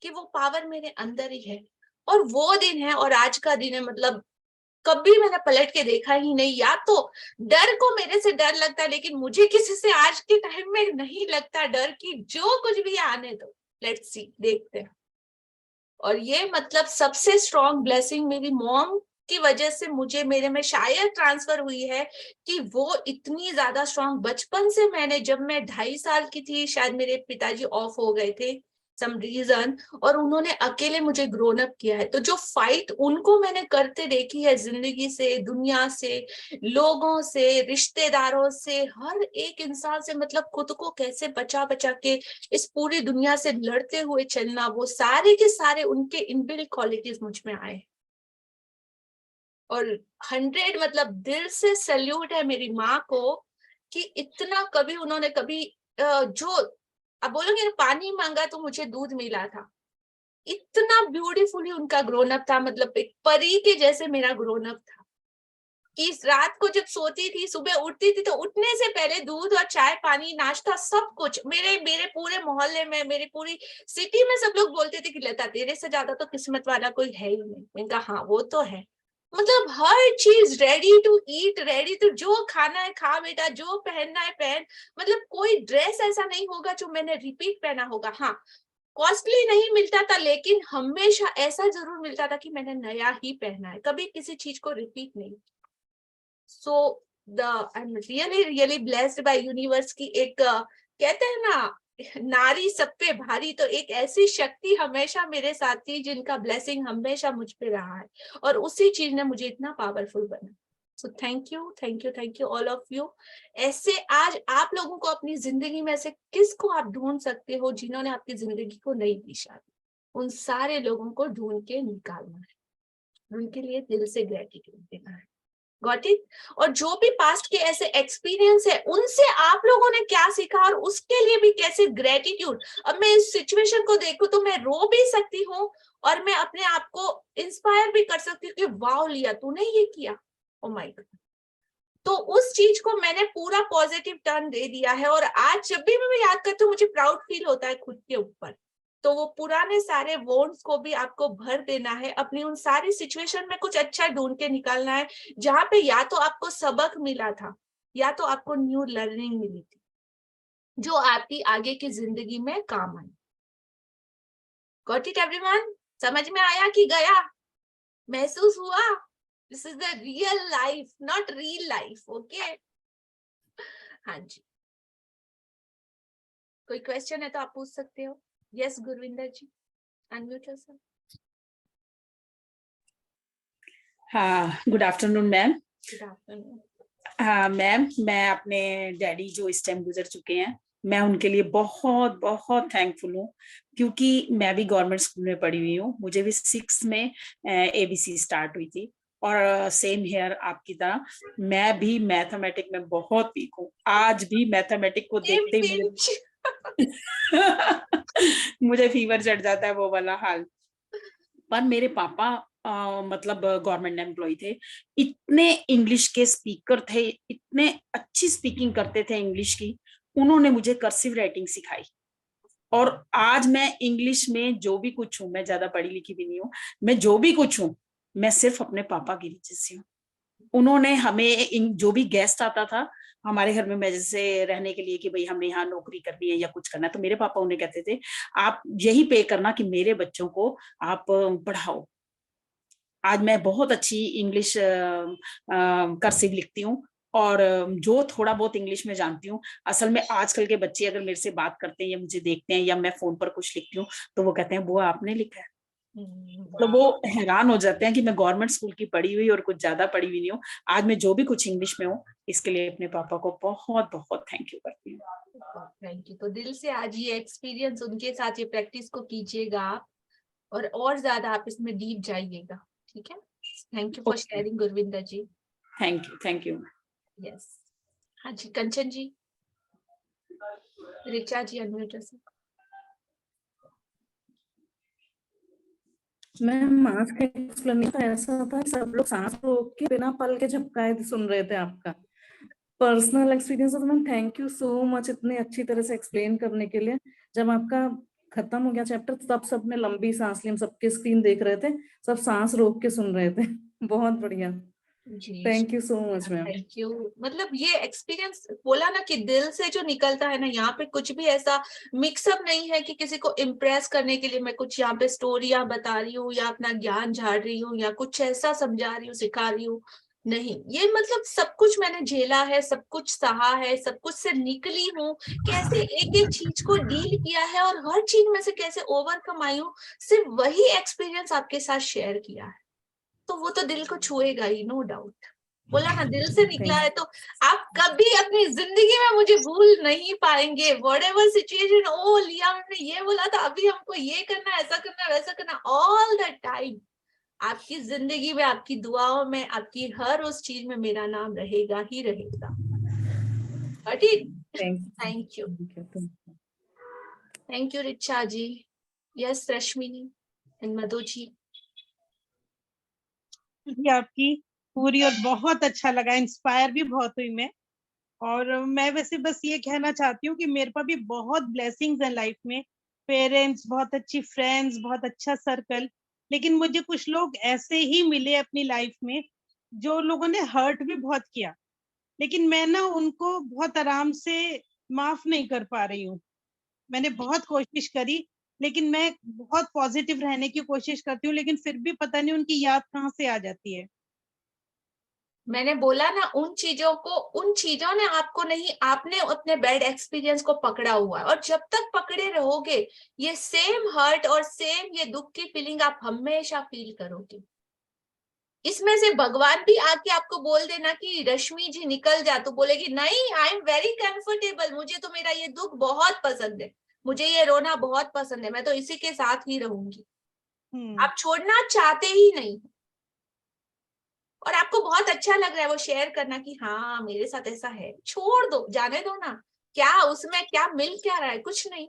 कि वो पावर मेरे अंदर ही है। और वो दिन है और आज का दिन है, मतलब कभी मैंने पलट के देखा ही नहीं। या तो डर को मेरे से डर लगता है, लेकिन मुझे किसी से आज के टाइम में नहीं लगता डर, की जो कुछ भी आने दो, लेट्स सी, देखते हैं। और ये मतलब सबसे स्ट्रॉन्ग ब्लेसिंग मेरी मॉम की वजह से मुझे मेरे में शायद ट्रांसफर हुई है कि वो इतनी ज्यादा स्ट्रॉन्ग बचपन से। मैंने जब मैं 2.5 साल की थी, शायद मेरे पिताजी ऑफ हो गए थे सम रीजन, और उन्होंने अकेले मुझे ग्रोन अप किया है। तो जो फाइट उनको मैंने करते देखी है जिंदगी से, दुनिया से, लोगों से, रिश्तेदारों से, हर एक इंसान से, मतलब खुद को कैसे बचा बचा के इस पूरी दुनिया से लड़ते हुए चलना, वो सारे के सारे उनके इनबिल्ट क्वालिटीज मुझ में आए। और 100 मतलब दिल से सैल्यूट है मेरी माँ को कि इतना कभी उन्होंने कभी जो अब बोलोगे ना पानी मांगा तो मुझे दूध मिला था, इतना ब्यूटीफुली उनका ग्रोन अप था। मतलब एक परी के जैसे मेरा ग्रोन अप था कि रात को जब सोती थी, सुबह उठती थी तो उठने से पहले दूध और चाय, पानी, नाश्ता, सब कुछ। मेरे मेरे पूरे मोहल्ले में, मेरी पूरी सिटी में सब लोग बोलते थे कि लता तेरे से ज्यादा तो किस्मत वाला कोई है ही नहीं। मैंने कहा हाँ वो तो है, मतलब हर चीज ready to eat, ready to, जो खाना है खा बेटा, जो पहनना है पहन। मतलब कोई ड्रेस ऐसा नहीं होगा जो मैंने रिपीट पहना होगा। हाँ, कॉस्टली नहीं मिलता था, लेकिन हमेशा ऐसा जरूर मिलता था कि मैंने नया ही पहना है, कभी किसी चीज को रिपीट नहीं। So I am really really blessed by universe की एक कहते हैं ना, नारी सब पे भारी, तो एक ऐसी शक्ति हमेशा मेरे साथ थी जिनका ब्लेसिंग हमेशा मुझ पे रहा है, और उसी चीज ने मुझे इतना पावरफुल बना। सो thank you, thank you, thank you all of you. ऐसे आज आप लोगों को अपनी जिंदगी में ऐसे किसको आप ढूंढ सकते हो जिन्होंने आपकी जिंदगी को नई दिशा दी, उन सारे लोगों को ढूंढ के निकालना है, उनके लिए दिल से ग्रेटिट्यूड देना है। Got it? और जो भी पास्ट के ऐसे एक्सपीरियंस है उनसे आप लोगों ने क्या सीखा और उसके लिए भी कैसे ग्रेटिट्यूड। अब मैं इस सिचुएशन को देखूं तो मैं रो भी सकती हूँ और मैं अपने आप को इंस्पायर भी कर सकती हूँ कि वाओ लिया तूने ये किया, ओ माय गॉड। तो उस चीज को मैंने पूरा पॉजिटिव टर्न दे दिया है, और आज जब भी मैं याद करती हूँ मुझे प्राउड फील होता है खुद के ऊपर। तो वो पुराने सारे वोन्स को भी आपको भर देना है, अपनी उन सारी सिचुएशन में कुछ अच्छा ढूंढ के निकालना है, जहां पे या तो आपको सबक मिला था या तो आपको न्यू लर्निंग मिली थी जो आपकी आगे की जिंदगी में काम आई। Got it everyone? समझ में आया कि गया? महसूस हुआ? This is the real life, not real life. Okay, हाँ जी, कोई क्वेश्चन है तो आप पूछ सकते हो। यस गुरविंदर जी, अनम्यूट योरसेल्फ। हाँ, good afternoon ma'am. Good afternoon. हाँ मैम, मैं अपने डैडी जो इस टाइम गुजर चुके हैं, मैं उनके लिए बहुत बहुत थैंकफुल हूँ, क्योंकि मैं भी गवर्नमेंट स्कूल में पढ़ी हुई हूँ। मुझे भी 6 में ABC स्टार्ट हुई थी, और सेम हेयर आपकी तरह मैं भी मैथमेटिक में बहुत वीक हूँ। आज भी मैथमेटिक को देखते ही मुझे मुझे फीवर चढ़ जाता है, वो वाला हाल। पर मेरे पापा मतलब गवर्नमेंट एम्प्लॉय थे, इतने इंग्लिश के स्पीकर थे, इतने अच्छी स्पीकिंग करते थे इंग्लिश की। उन्होंने मुझे कर्सिव राइटिंग सिखाई, और आज मैं इंग्लिश में जो भी कुछ हूँ, मैं ज्यादा पढ़ी लिखी भी नहीं हूँ, मैं जो भी कुछ हूँ, मैं सिर्फ अपने पापा की वजह से हूँ। उन्होंने हमें जो भी गेस्ट आता था हमारे घर में, मैं जैसे रहने के लिए कि भाई हमने यहाँ नौकरी करनी है या कुछ करना है, तो मेरे पापा उन्हें कहते थे आप यही पे करना कि मेरे बच्चों को आप पढ़ाओ। आज मैं बहुत अच्छी इंग्लिश कर्सिव लिखती हूँ, और जो थोड़ा बहुत इंग्लिश में जानती हूँ, असल में आजकल के बच्चे अगर मेरे से बात करते हैं या मुझे देखते हैं या मैं फोन पर कुछ लिखती हूँ, तो वो कहते हैं बुआ आपने लिखा है। तो वो हैरान हो जाते हैं कि मैं गवर्नमेंट स्कूल की पढ़ी हुई और कुछ ज्यादा पढ़ी हुई नहीं हूँ। आज मैं जो भी कुछ इंग्लिश में हूँ, इसके लिए अपने पापा को बहुत बहुत थैंक यू करती हूँ। Thank you. तो दिल से आज ये एक्सपीरियंस उनके साथ ये प्रैक्टिस को कीजिएगा आप, और ज्यादा आप इसमें डीप जाइएगा, ठीक है। Thank you for sharing Gurvinder ji. Thank you. Yes, हाँ जी, कंचन जी, रिचा जी अनम्यूट से। मैम आज का एक्सप्लेनेशन ऐसा था, सब लोग सांस रोक के बिना पल के झपकाए सुन रहे थे आपका पर्सनल एक्सपीरियंस। तो ma'am thank you so much इतने अच्छी तरह से एक्सप्लेन करने के लिए। जब आपका खत्म हो गया चैप्टर, तब सबने लंबी सांस ली, हम सबके स्क्रीन देख रहे थे, सब सांस रोक के सुन रहे थे। बहुत बढ़िया, thank you so much ma'am. Thank you. मतलब ये एक्सपीरियंस बोला ना कि दिल से जो निकलता है ना, यहाँ पे कुछ भी ऐसा मिक्सअप नहीं है कि किसी को इम्प्रेस करने के लिए मैं कुछ यहाँ पे स्टोरियां बता रही हूँ या अपना ज्ञान झाड़ रही हूँ या कुछ ऐसा समझा रही हूँ, सिखा रही हूँ। नहीं, ये मतलब सब कुछ मैंने झेला है, सब कुछ सहा है, सब कुछ से निकली हूँ, कैसे एक एक चीज को डील किया है और हर चीज में से कैसे ओवरकम आई हूँ, सिर्फ वही एक्सपीरियंस आपके साथ शेयर किया है। तो वो तो दिल को छुएगा ही, नो डाउट। बोला ना दिल से निकला है, तो आप कभी अपनी जिंदगी में मुझे भूल नहीं पाएंगे। व्हाटएवर सिचुएशन, ओ लिया हमने ये बोला था, अभी हमको ये करना, ऐसा करना, वैसा करना, ऑल द टाइम आपकी जिंदगी में, आपकी दुआओं में, आपकी हर उस चीज में मेरा नाम रहेगा ही रहेगा। Thank you, thank you Richa ji. Yes Rashmini and Madhu ji. आपकी पूरी, और बहुत अच्छा लगा, इंस्पायर भी बहुत हुई मैं। और मैं वैसे बस ये कहना चाहती हूँ कि मेरे पास भी बहुत ब्लेसिंग्स है लाइफ में, पेरेंट्स, बहुत अच्छी फ्रेंड्स, बहुत अच्छा सर्कल। लेकिन मुझे कुछ लोग ऐसे ही मिले अपनी लाइफ में जो लोगों ने हर्ट भी बहुत किया, लेकिन मैं ना उनको बहुत आराम से माफ नहीं कर पा रही हूँ। मैंने बहुत कोशिश करी, लेकिन मैं बहुत पॉजिटिव रहने की कोशिश करती हूँ, लेकिन फिर भी पता नहीं उनकी याद कहाँ से आ जाती है। मैंने बोला ना, उन चीजों ने आपको नहीं, आपने अपने बैड एक्सपीरियंस को पकड़ा हुआ है, और जब तक पकड़े रहोगे ये सेम हर्ट और सेम ये दुख की फीलिंग आप हमेशा फील करोगे। इसमें से भगवान भी आके आपको बोल देना कि रश्मि जी निकल जा, तो बोलेगी नहीं, आई एम वेरी कंफर्टेबल, मुझे तो मेरा ये दुख बहुत पसंद है, मुझे ये रोना बहुत पसंद है, मैं तो इसी के साथ ही रहूंगी। आप छोड़ना चाहते ही नहीं, और आपको बहुत अच्छा लग रहा है वो शेयर करना कि हाँ मेरे साथ ऐसा है, छोड़ दो, जाने दो ना। क्या उसमें क्या मिल क्या रहा है, कुछ नहीं।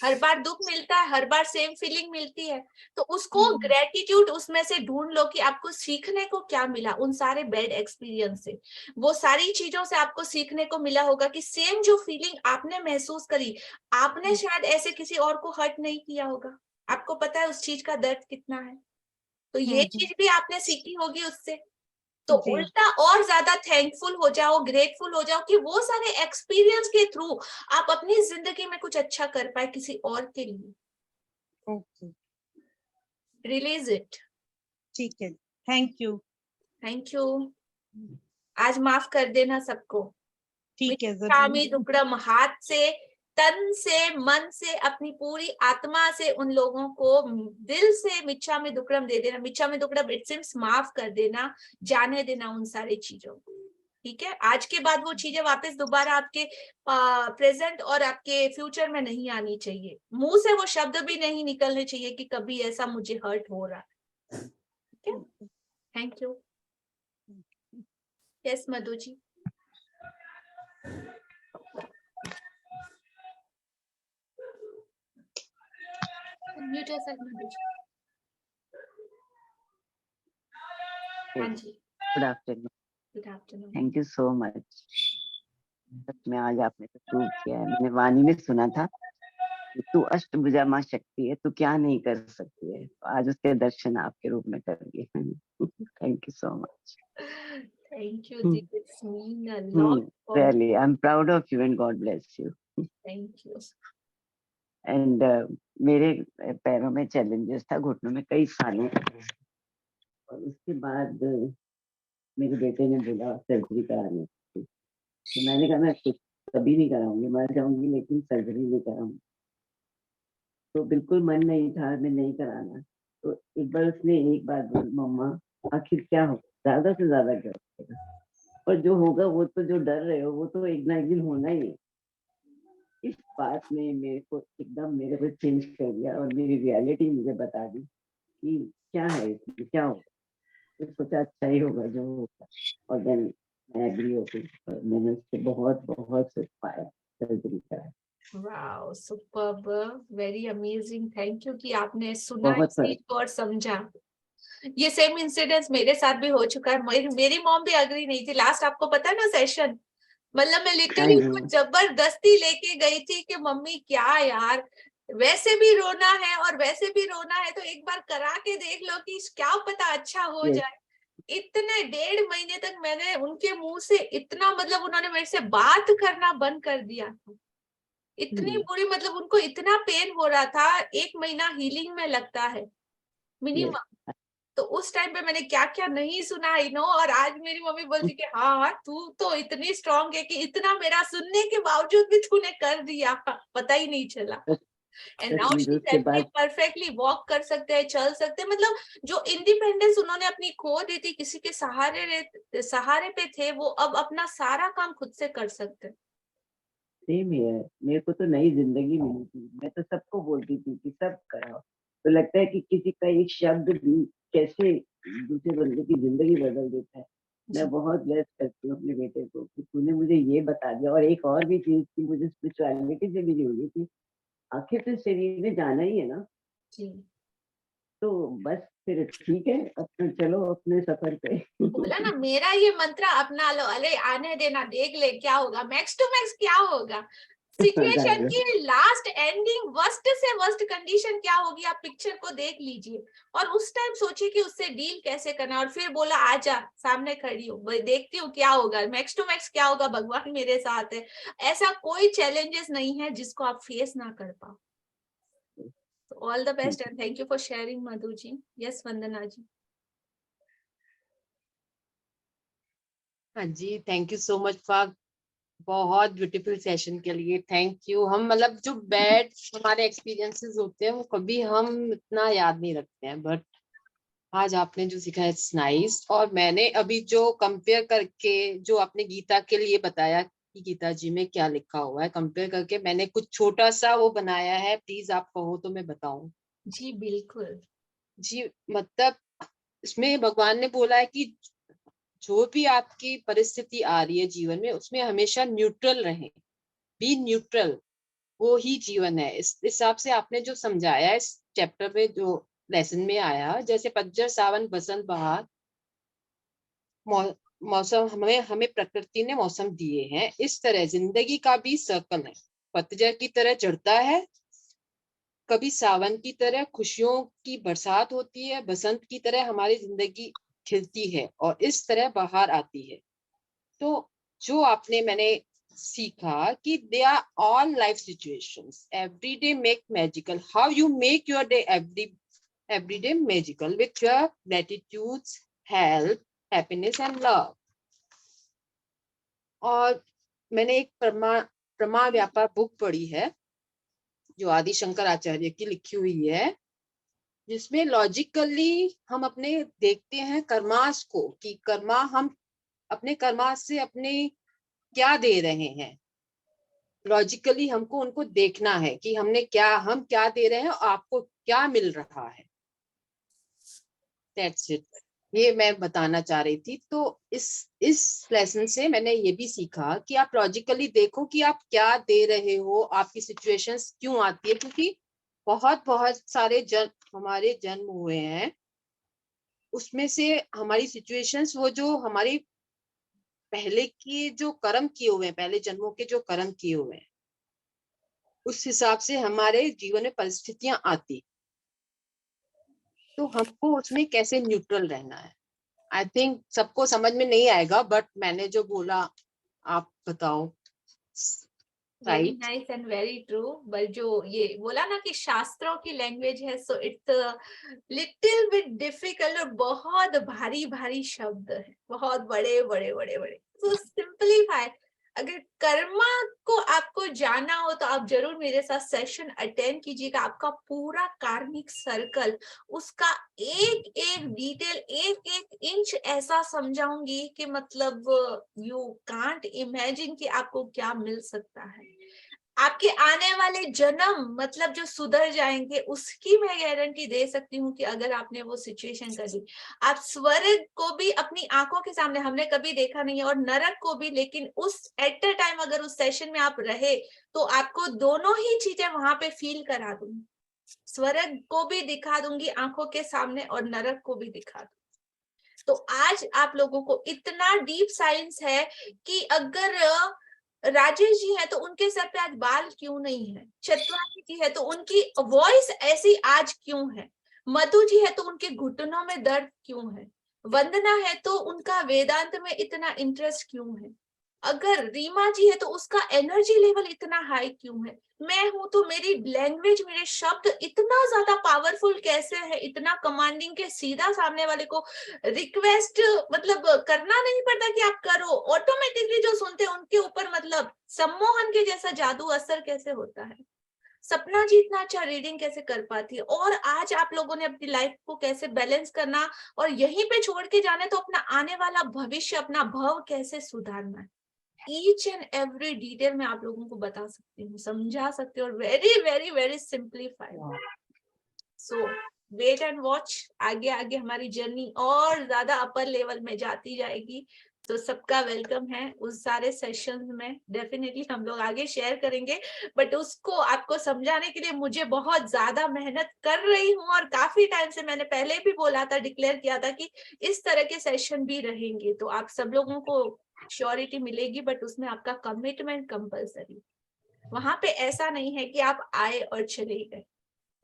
हर बार दुख मिलता है, हर बार सेम फीलिंग मिलती है, तो उसको ग्रेटिट्यूड उसमें से ढूंढ लो कि आपको सीखने को क्या मिला उन सारे बैड एक्सपीरियंस से। वो सारी चीजों से आपको सीखने को मिला होगा कि सेम जो फीलिंग आपने महसूस करी, आपने शायद ऐसे किसी और को हर्ट नहीं किया होगा, आपको पता है उस चीज का दर्द कितना है, तो ये चीज भी आपने सीखी होगी उससे। तो उल्टा और ज्यादा थैंकफुल हो जाओ, ग्रेटफुल हो जाओ कि वो सारे एक्सपीरियंस के थ्रू आप अपनी जिंदगी में कुछ अच्छा कर पाए किसी और के लिए। Release it. ठीक है, थैंक यू। Thank you. आज माफ कर देना सबको। ठीक है, मिच्छामी दुक्कड़म, हाथ से, तन से, मन से, अपनी पूरी आत्मा से उन लोगों को दिल से मिच्छामी दुक्कड़म दे देना। मिच्छामी दुक्कड़म इट मींस माफ कर देना, जाने देना उन सारी चीजों को। ठीक है, आज के बाद वो चीजें वापस दोबारा आपके प्रेजेंट और आपके फ्यूचर में नहीं आनी चाहिए। मुंह से वो शब्द भी नहीं निकलने चाहिए कि कभी ऐसा मुझे हर्ट हो रहा है। ठीक है, thank you. Yes Madhu ji. Mute है सर मधु जी। हाँ जी, good afternoon, good afternoon. Thank you so much. सच में आज आपने तो प्रूव किया है, मैंने वाणी में सुना था कि तू अष्टभुजा माँ शक्ति है, तू क्या नहीं कर सकती है, तो आज उसके दर्शन आपके रूप में कर दिए। Thank you so much. Thank you जी, it's mean a lot for Really, I'm proud of you and God bless you. Thank you. And मेरे पैरों में चैलेंजेस था, घुटनों में कई सालों, और उसके बाद मेरे बेटे ने बोला सर्जरी करानी थी, तो मैंने कहा मैं कुछ कभी नहीं कराऊंगी, मर जाऊंगी लेकिन सर्जरी नहीं कराऊंगी। तो बिल्कुल मन नहीं था, मैं नहीं कराना। तो एक बार उसने एक बात बोली, मम्मा आखिर क्या हो, ज्यादा से ज्यादा क्या होगा, और जो होगा वो तो, जो डर रहे हो वो तो एक ना एक दिन होना ही है। इस बात ने मेरे को एकदम मेरे को चेंज कर दिया और मेरी रियलिटी मुझे बता दी कि क्या है इसमें, क्या होगा। तो सोचा अच्छा ही होगा जो होगा, और देन मैं एग्री हो गई और मैंने उससे बहुत बहुत सुख पाया, सर्जरी कराया। Wow, superb, very amazing. Thank you कि आपने सुना बहुत इस फर्क। चीज को और समझा। ये सेम इंसिडेंस मेरे साथ भी हो चुका है। मेरी मॉम भी अग्री नहीं थी। लास्ट आपको पता है ना सेशन, मतलब मैं लिटरली उसको जबरदस्ती लेके गई थी कि मम्मी क्या यार, वैसे भी रोना है और वैसे भी रोना है, तो एक बार करा के देख लो कि क्या पता अच्छा हो Yes. जाए। इतने 1.5 महीने तक मैंने उनके मुंह से इतना, मतलब उन्होंने मेरे से बात करना बंद कर दिया था। इतनी बुरी, मतलब उनको इतना पेन हो रहा था। 1 महीना हीलिंग में लगता है मिनिमम। तो उस टाइम पे मैंने क्या क्या नहीं सुना ही नो, और आज मेरी मम्मी बोलती कि हाँ हाँ तू तो इतनी स्ट्रांग है कि इतना मेरा सुनने के बावजूद भी तूने कर दिया, पता ही नहीं चला। And now she perfectly walk कर सकते हैं, चल सकते हैं। मतलब जो इंडिपेंडेंस उन्होंने अपनी खो दी थी, किसी के सहारे पे थे, वो अब अपना सारा काम खुद से कर सकते हैं। सेम ही है, मेरे को तो नई जिंदगी मिली थी। मैं तो सबको बोलती थी कि सब कराओ, तो लगता है कि किसी का एक शब्द भी कैसे दूसरे बंदे की जिंदगी बदल देता है। मैं बहुत ब्लेस करती हूँ अपने बेटे को कि तूने मुझे ये बता दिया। और एक और भी चीज थी, मुझे स्पिरिचुअलिटी से भी जुड़ी थी। आखिर तो शरीर में जाना ही है ना, तो बस फिर ठीक है, अपने चलो अपने सफर पे। बोला ना, मेरा ये मंत्र अपना लो, अरे आने देना, देख ले क्या होगा, मैक्स टू मैक्स क्या होगा। सिचुएशन की लास्ट एंडिंग वर्स्ट से वर्स्ट कंडीशन क्या होगी, आप पिक्चर को देख लीजिए और उस टाइम सोचिए कि उससे डील कैसे करना। और फिर बोला आजा सामने खड़ी हो, देखती हूँ क्या होगा, मैक्स टू मैक्स क्या होगा, भगवान मेरे साथ है। ऐसा कोई चैलेंजेस नहीं है जिसको आप फेस ना कर पाओ। All the best and thank you for sharing Madhu ji. Yes Vandana ji. हाँ जी, thank you so much for बहुत ब्यूटीफुल सेशन के लिए। Thank you. हम मतलब जो बैड हमारे एक्सपीरियंसेस होते हैं वो कभी हम इतना याद नहीं रखते हैं, बट आज आपने जो सिखाया इट्स नाइस। और मैंने अभी जो कंपेयर करके जो आपने गीता के लिए बताया कि गीता जी में क्या लिखा हुआ है, कंपेयर करके मैंने कुछ छोटा सा वो बनाया है, प्लीज आप कहो तो मैं बताऊं। जी बिल्कुल जी, मतलब इसमें भगवान ने बोला है कि जो भी आपकी परिस्थिति आ रही है जीवन में, उसमें हमेशा न्यूट्रल रहें, बी न्यूट्रल, वो ही जीवन है। इस हिसाब से आपने जो समझाया इस चैप्टर में, जो लेसन में आया, जैसे पतझड़, सावन, बसंत, बहार, मौसम हमें हमें प्रकृति ने मौसम दिए हैं, इस तरह जिंदगी का भी सर्कल है। पतझड़ की तरह चढ़ता है, कभी सावन की तरह खुशियों की बरसात होती है, बसंत की तरह हमारी जिंदगी खिलती है, और इस तरह बाहर आती है। तो जो आपने मैंने सीखा कि they are all life situations, every day make magical, how you make your day every day magical with your gratitudes, health, happiness and love. और मैंने एक प्रमा व्यापार बुक पढ़ी है जो आदि शंकर आचार्य की लिखी हुई है, जिसमें लॉजिकली हम अपने देखते हैं कर्मास को, कि कर्मा हम अपने कर्मा से अपने क्या दे रहे हैं। लॉजिकली हमको उनको देखना है कि हम क्या दे रहे हैं और आपको क्या मिल रहा है। That's it. ये मैं बताना चाह रही थी। तो इस लेसन से मैंने ये भी सीखा कि आप लॉजिकली देखो कि आप क्या दे रहे हो, आपकी सिचुएशंस क्यों आती है, क्योंकि बहुत बहुत सारे हमारे जन्म हुए हैं, उसमें से हमारी सिचुएशंस वो जो हमारे पहले के जो कर्म किए हुए हैं, पहले जन्मों के जो कर्म किए हुए हैं, उस हिसाब से हमारे जीवन में परिस्थितियां आती। तो हमको उसमें कैसे न्यूट्रल रहना है। आई थिंक सबको समझ में नहीं आएगा, बट मैंने जो बोला आप बताओ। Very right. Nice and very true. But जो ये बोला ना कि शास्त्रों की लैंग्वेज है, so it's little bit difficult और बहुत भारी भारी शब्द है, बहुत बड़े बड़े बड़े बड़े। सो सिंपलीफाई, अगर कर्मा को आपको जानना हो तो आप जरूर मेरे साथ सेशन अटेंड कीजिएगा। आपका पूरा कार्मिक सर्कल, उसका एक एक डिटेल, एक एक इंच ऐसा समझाऊंगी कि मतलब यू कांट इमेजिन कि आपको क्या मिल सकता है। आपके आने वाले जन्म मतलब जो सुधर जाएंगे, उसकी मैं गारंटी दे सकती हूँ कि अगर आपने वो सिचुएशन कर ली, आप स्वर्ग को भी अपनी आंखों के सामने, हमने कभी देखा नहीं है, और नरक को भी, लेकिन उस एट अ टाइम अगर उस सेशन में आप रहे तो आपको दोनों ही चीजें वहां पे फील करा दूंगी। स्वर्ग को भी दिखा दूंगी आंखों के सामने और नरक को भी दिखा दूंगी। तो आज आप लोगों को इतना डीप साइंस है कि अगर राजेश जी है तो उनके सर पे आज बाल क्यों नहीं है, चतुरानी जी है तो उनकी वॉइस ऐसी आज क्यों है, मधु जी है तो उनके घुटनों में दर्द क्यों है, वंदना है तो उनका वेदांत में इतना इंटरेस्ट क्यों है, अगर रीमा जी है तो उसका एनर्जी लेवल इतना हाई क्यों है, मैं हूं तो मेरी लैंग्वेज, मेरे शब्द इतना ज्यादा पावरफुल कैसे है, इतना कमांडिंग के सीधा सामने वाले को रिक्वेस्ट मतलब करना नहीं पड़ता कि आप करो, ऑटोमेटिकली जो सुनते हैं उनके ऊपर मतलब सम्मोहन के जैसा जादू असर कैसे होता है। सपना जी इतना अच्छा रीडिंग कैसे कर पाती है, और आज आप लोगों ने अपनी लाइफ को कैसे बैलेंस करना और यहीं पे छोड़ के जाना है, तो अपना आने वाला भविष्य, अपना भव कैसे सुधारना है, ईच एंड एवरी डिटेल में आप लोगों को बता सकती हूँ, समझा सकती हूँ, और very very very simplified. So wait and watch, आगे आगे हमारी जर्नी और ज्यादा अपर लेवल में जाती जाएगी। तो सबका वेलकम है उस सारे सेशंस में, डेफिनेटली हम लोग आगे शेयर करेंगे, बट उसको आपको समझाने के लिए मुझे बहुत ज्यादा मेहनत कर रही हूँ, और काफी टाइम से मैंने पहले भी बोला था, डिक्लेयर किया था कि इस तरह के सेशन भी रहेंगे, तो आप सब लोगों को श्योरिटी मिलेगी, बट उसमें आपका कमिटमेंट कंपलसरी। वहां पे ऐसा नहीं है कि आप आए और चले गए,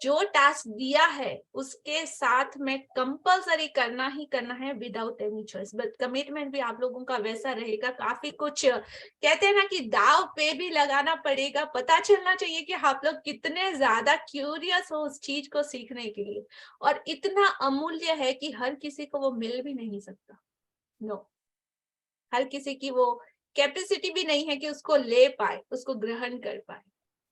जो टास्क दिया है उसके साथ में कंपलसरी करना ही करना है, without any choice. But commitment भी आप लोगों का वैसा रहेगा, काफी कुछ कहते हैं ना कि दाव पे भी लगाना पड़ेगा, पता चलना चाहिए कि आप लोग कितने ज्यादा क्यूरियस हो उस चीज को सीखने के लिए, और इतना अमूल्य है कि हर किसी को वो मिल भी नहीं सकता। नो, हर किसी की वो कैपेसिटी भी नहीं है कि उसको ले पाए, उसको ग्रहण कर पाए।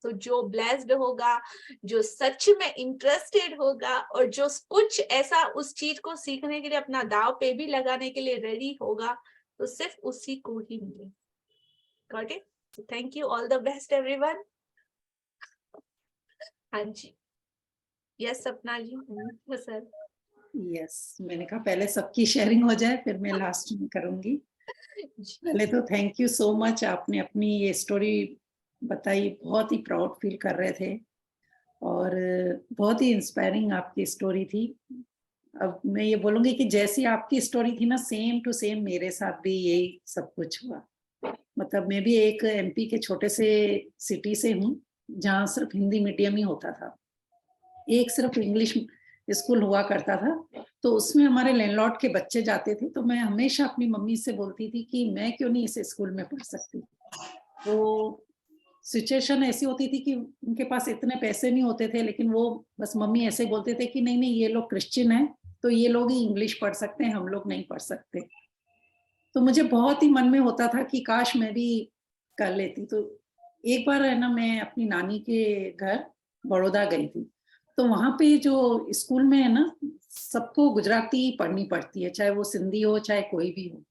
तो जो ब्लेस्ड होगा, जो सच में इंटरेस्टेड होगा, और जो कुछ ऐसा उस चीज को सीखने के लिए अपना दाव पे भी लगाने के लिए रेडी होगा, तो सिर्फ उसी को ही मिले। Got it? Thank you, all the best everyone. हाँ जी, यस सपना जी। सर यस, मैंने कहा पहले सबकी शेयरिंग हो जाए, फिर मैं लास्ट में करूंगी। पहले तो थैंक यू सो मच, आपने अपनी ये स्टोरी बताई, बहुत ही प्राउड फील कर रहे थे, और बहुत ही इंस्पायरिंग आपकी स्टोरी थी। अब मैं ये बोलूंगी कि जैसी आपकी स्टोरी थी ना, सेम टू सेम मेरे साथ भी यही सब कुछ हुआ। मतलब मैं भी एक एमपी के छोटे से सिटी से हूँ, जहाँ सिर्फ हिंदी मीडियम ही होता था, एक सिर्फ इंग्लिश स्कूल हुआ करता था। तो उसमें हमारे लैंडलॉर्ड के बच्चे जाते थे, तो मैं हमेशा अपनी मम्मी से बोलती थी कि मैं क्यों नहीं इस स्कूल में पढ़ सकती। तो सिचुएशन ऐसी होती थी कि उनके पास इतने पैसे नहीं होते थे, लेकिन वो बस मम्मी ऐसे बोलते थे कि नहीं नहीं, ये लोग क्रिश्चियन हैं तो ये लोग ही इंग्लिश पढ़ सकते हैं, हम लोग नहीं पढ़ सकते। तो मुझे बहुत ही मन में होता था कि काश मैं भी कर लेती। तो एक बार है ना, मैं अपनी नानी के घर बड़ौदा गई थी, तो वहां पे जो स्कूल में है ना, सबको गुजराती पढ़नी पड़ती है, चाहे वो सिंधी हो चाहे कोई भी हो।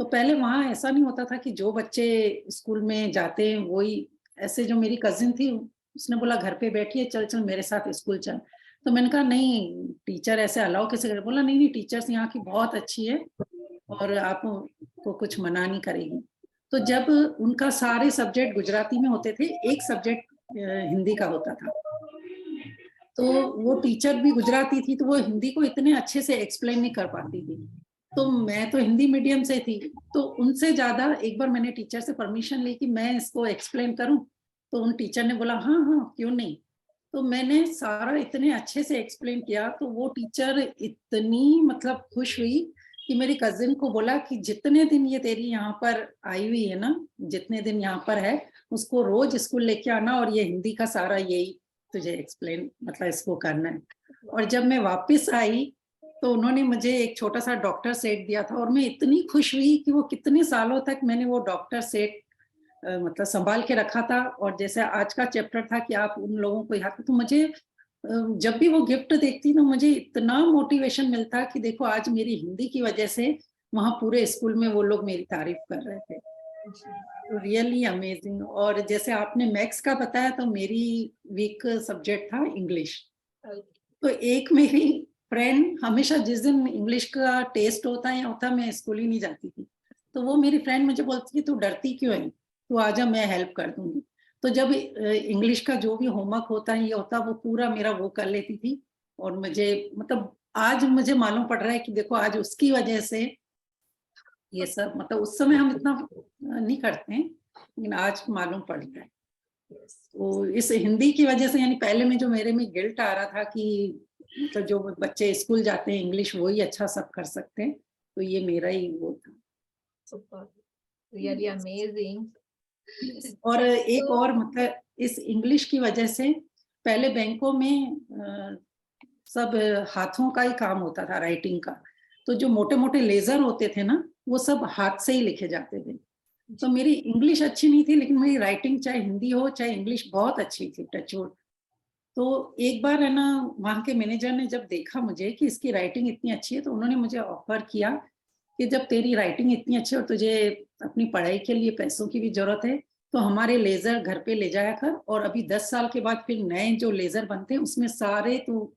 तो पहले वहाँ ऐसा नहीं होता था कि जो बच्चे स्कूल में जाते हैं वही, ऐसे जो मेरी कजिन थी उसने बोला घर पे बैठिए, चल चल मेरे साथ स्कूल चल। तो मैंने कहा नहीं, टीचर ऐसे अलाउ कैसे करे? बोला नहीं नहीं, टीचर्स यहाँ की बहुत अच्छी है और आपको कुछ मना नहीं करेगी। तो जब उनका सारे सब्जेक्ट गुजराती में होते थे, एक सब्जेक्ट हिंदी का होता था, तो वो टीचर भी गुजराती थी, तो वो हिंदी को इतने अच्छे से एक्सप्लेन नहीं कर पाती थी। तो मैं तो हिंदी मीडियम से थी, तो उनसे ज्यादा एक बार मैंने टीचर से परमिशन ली कि मैं इसको एक्सप्लेन करूं, तो उन टीचर ने बोला हाँ हाँ क्यों नहीं। तो मैंने सारा इतने अच्छे से एक्सप्लेन किया, तो वो टीचर इतनी मतलब खुश हुई कि मेरी कजिन को बोला कि जितने दिन ये तेरी यहाँ पर आई हुई है ना, जितने दिन यहाँ पर है, उसको रोज स्कूल लेके आना और ये हिंदी का सारा यही तुझे एक्सप्लेन मतलब इसको करना है। और जब मैं वापस आई तो उन्होंने मुझे एक छोटा सा डॉक्टर सेट दिया था, और मैं इतनी खुश हुई कि वो कितने सालों तक मैंने वो डॉक्टर सेट मतलब संभाल के रखा था। और जैसे आज का चैप्टर था कि आप उन लोगों को याद, तो मुझे जब भी वो गिफ्ट देखती तो मुझे इतना मोटिवेशन मिलता कि देखो आज मेरी हिंदी की वजह से वहाँ पूरे स्कूल में वो लोग मेरी तारीफ कर रहे थे। Really amazing. और जैसे आपने मैथ्स का बताया, तो मेरी वीक सब्जेक्ट था इंग्लिश। तो एक मेरी फ्रेंड हमेशा जिस दिन इंग्लिश का टेस्ट होता है मैं स्कूल ही नहीं जाती थी, तो वो मेरी फ्रेंड मुझे बोलती कि तू डरती क्यों है, तू आजा मैं हेल्प कर दूंगी। तो जब इंग्लिश का जो भी होमवर्क होता है ये होता, वो पूरा मेरा वो कर लेती थी। और मुझे मतलब आज मुझे मालूम पड़ रहा है कि देखो आज उसकी वजह से ये सब, मतलब उस समय हम इतना नहीं करते हैं लेकिन आज मालूम पड़ रहा है। तो इस हिंदी की वजह से, यानी पहले में जो मेरे में गिल्ट आ रहा था कि मतलब जो बच्चे स्कूल जाते हैं इंग्लिश वही अच्छा सब कर सकते हैं, तो ये मेरा ही वो था। Super, really amazing. और एक और मतलब इस इंग्लिश की वजह से पहले बैंकों में सब हाथों का ही काम होता था, राइटिंग का। तो जो मोटे मोटे लेजर होते थे ना, वो सब हाथ से ही लिखे जाते थे। तो मेरी इंग्लिश अच्छी नहीं थी, लेकिन मेरी राइटिंग चाहे हिंदी हो चाहे इंग्लिश बहुत अच्छी थी, टचवुड। तो एक बार है ना, वहाँ के मैनेजर ने जब देखा मुझे कि इसकी राइटिंग इतनी अच्छी है, तो उन्होंने मुझे ऑफर किया कि जब तेरी राइटिंग इतनी अच्छी है और तुझे अपनी पढ़ाई के लिए पैसों की भी जरूरत है, तो हमारे लेजर घर पे ले जाया कर, और अभी 10 साल के बाद फिर नए जो लेजर बनते हैं उसमें सारे तू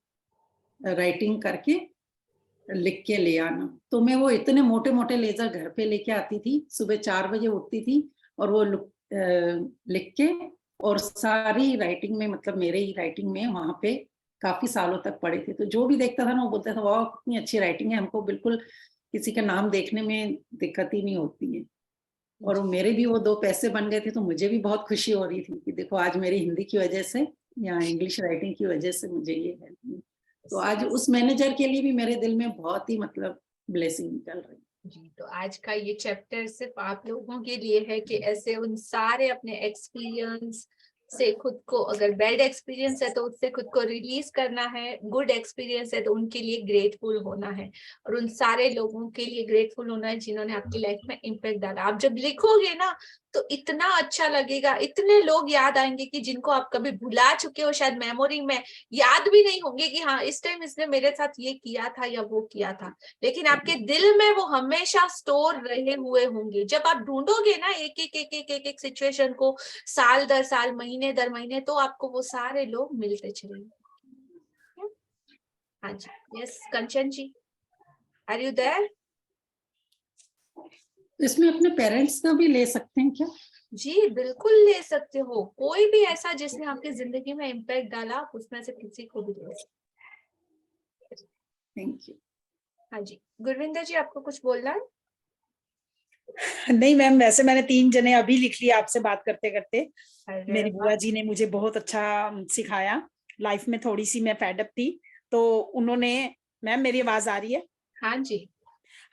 राइटिंग करके लिख के ले आना। तो मैं वो इतने मोटे मोटे लेजर घर पे लेके आती थी, सुबह 4 बजे उठती थी और वो लिख के, और सारी राइटिंग में मतलब मेरे ही राइटिंग में वहां पे काफी सालों तक पढ़े थे। तो जो भी देखता था ना वो बोलता था वाह कितनी अच्छी राइटिंग है, हमको बिल्कुल किसी का नाम देखने में दिक्कत ही नहीं होती है। और मेरे भी वो 2 पैसे बन गए थे, तो मुझे भी बहुत खुशी हो रही थी कि देखो आज मेरी हिंदी की वजह से या इंग्लिश राइटिंग की वजह से मुझे ये है। तो आज उस मैनेजर के लिए भी मेरे दिल में बहुत ही मतलब ब्लेसिंग निकल रही है। जी, तो आज का ये चैप्टर सिर्फ आप लोगों के लिए है कि ऐसे उन सारे अपने एक्सपीरियंस से खुद को, अगर बैड एक्सपीरियंस है तो उससे खुद को रिलीज करना है, गुड एक्सपीरियंस है तो उनके लिए ग्रेटफुल होना है, और उन सारे लोगों के लिए ग्रेटफुल होना है जिन्होंने आपकी लाइफ में इम्पैक्ट डाला। आप जब लिखोगे ना तो इतना अच्छा लगेगा, इतने लोग याद आएंगे कि जिनको आप कभी भुला चुके हो, शायद मेमोरी में याद भी नहीं होंगे कि हाँ इस टाइम इसने मेरे साथ ये किया था या वो किया था, लेकिन आपके दिल में वो हमेशा स्टोर रहे हुए होंगे। जब आप ढूंढोगे ना एक एक एक एक एक, एक सिचुएशन को साल दर साल, महीने दर महीने, तो आपको वो सारे लोग मिलते चलेंगे। हाँ जी, yes Kanchan ji, are you there? इसमें अपने पेरेंट्स का भी ले सकते हैं क्या? जी बिल्कुल ले सकते हो, कोई भी ऐसा जिसने आपकी जिंदगी में इम्पैक्ट डाला उसमें से किसी को भी ले सकते। Thank you. हाँ जी, गुरविंदर जी आपको कुछ बोलना है? नहीं मैम, वैसे मैंने 3 जने अभी लिख लिया आपसे बात करते करते। अरे मेरी वाह। बुआ जी ने मुझे बहुत अच्छा सिखाया, लाइफ में थोड़ी सी मैं फेड अप थी, तो उन्होंने, मैम मेरी आवाज आ रही है? हाँ जी।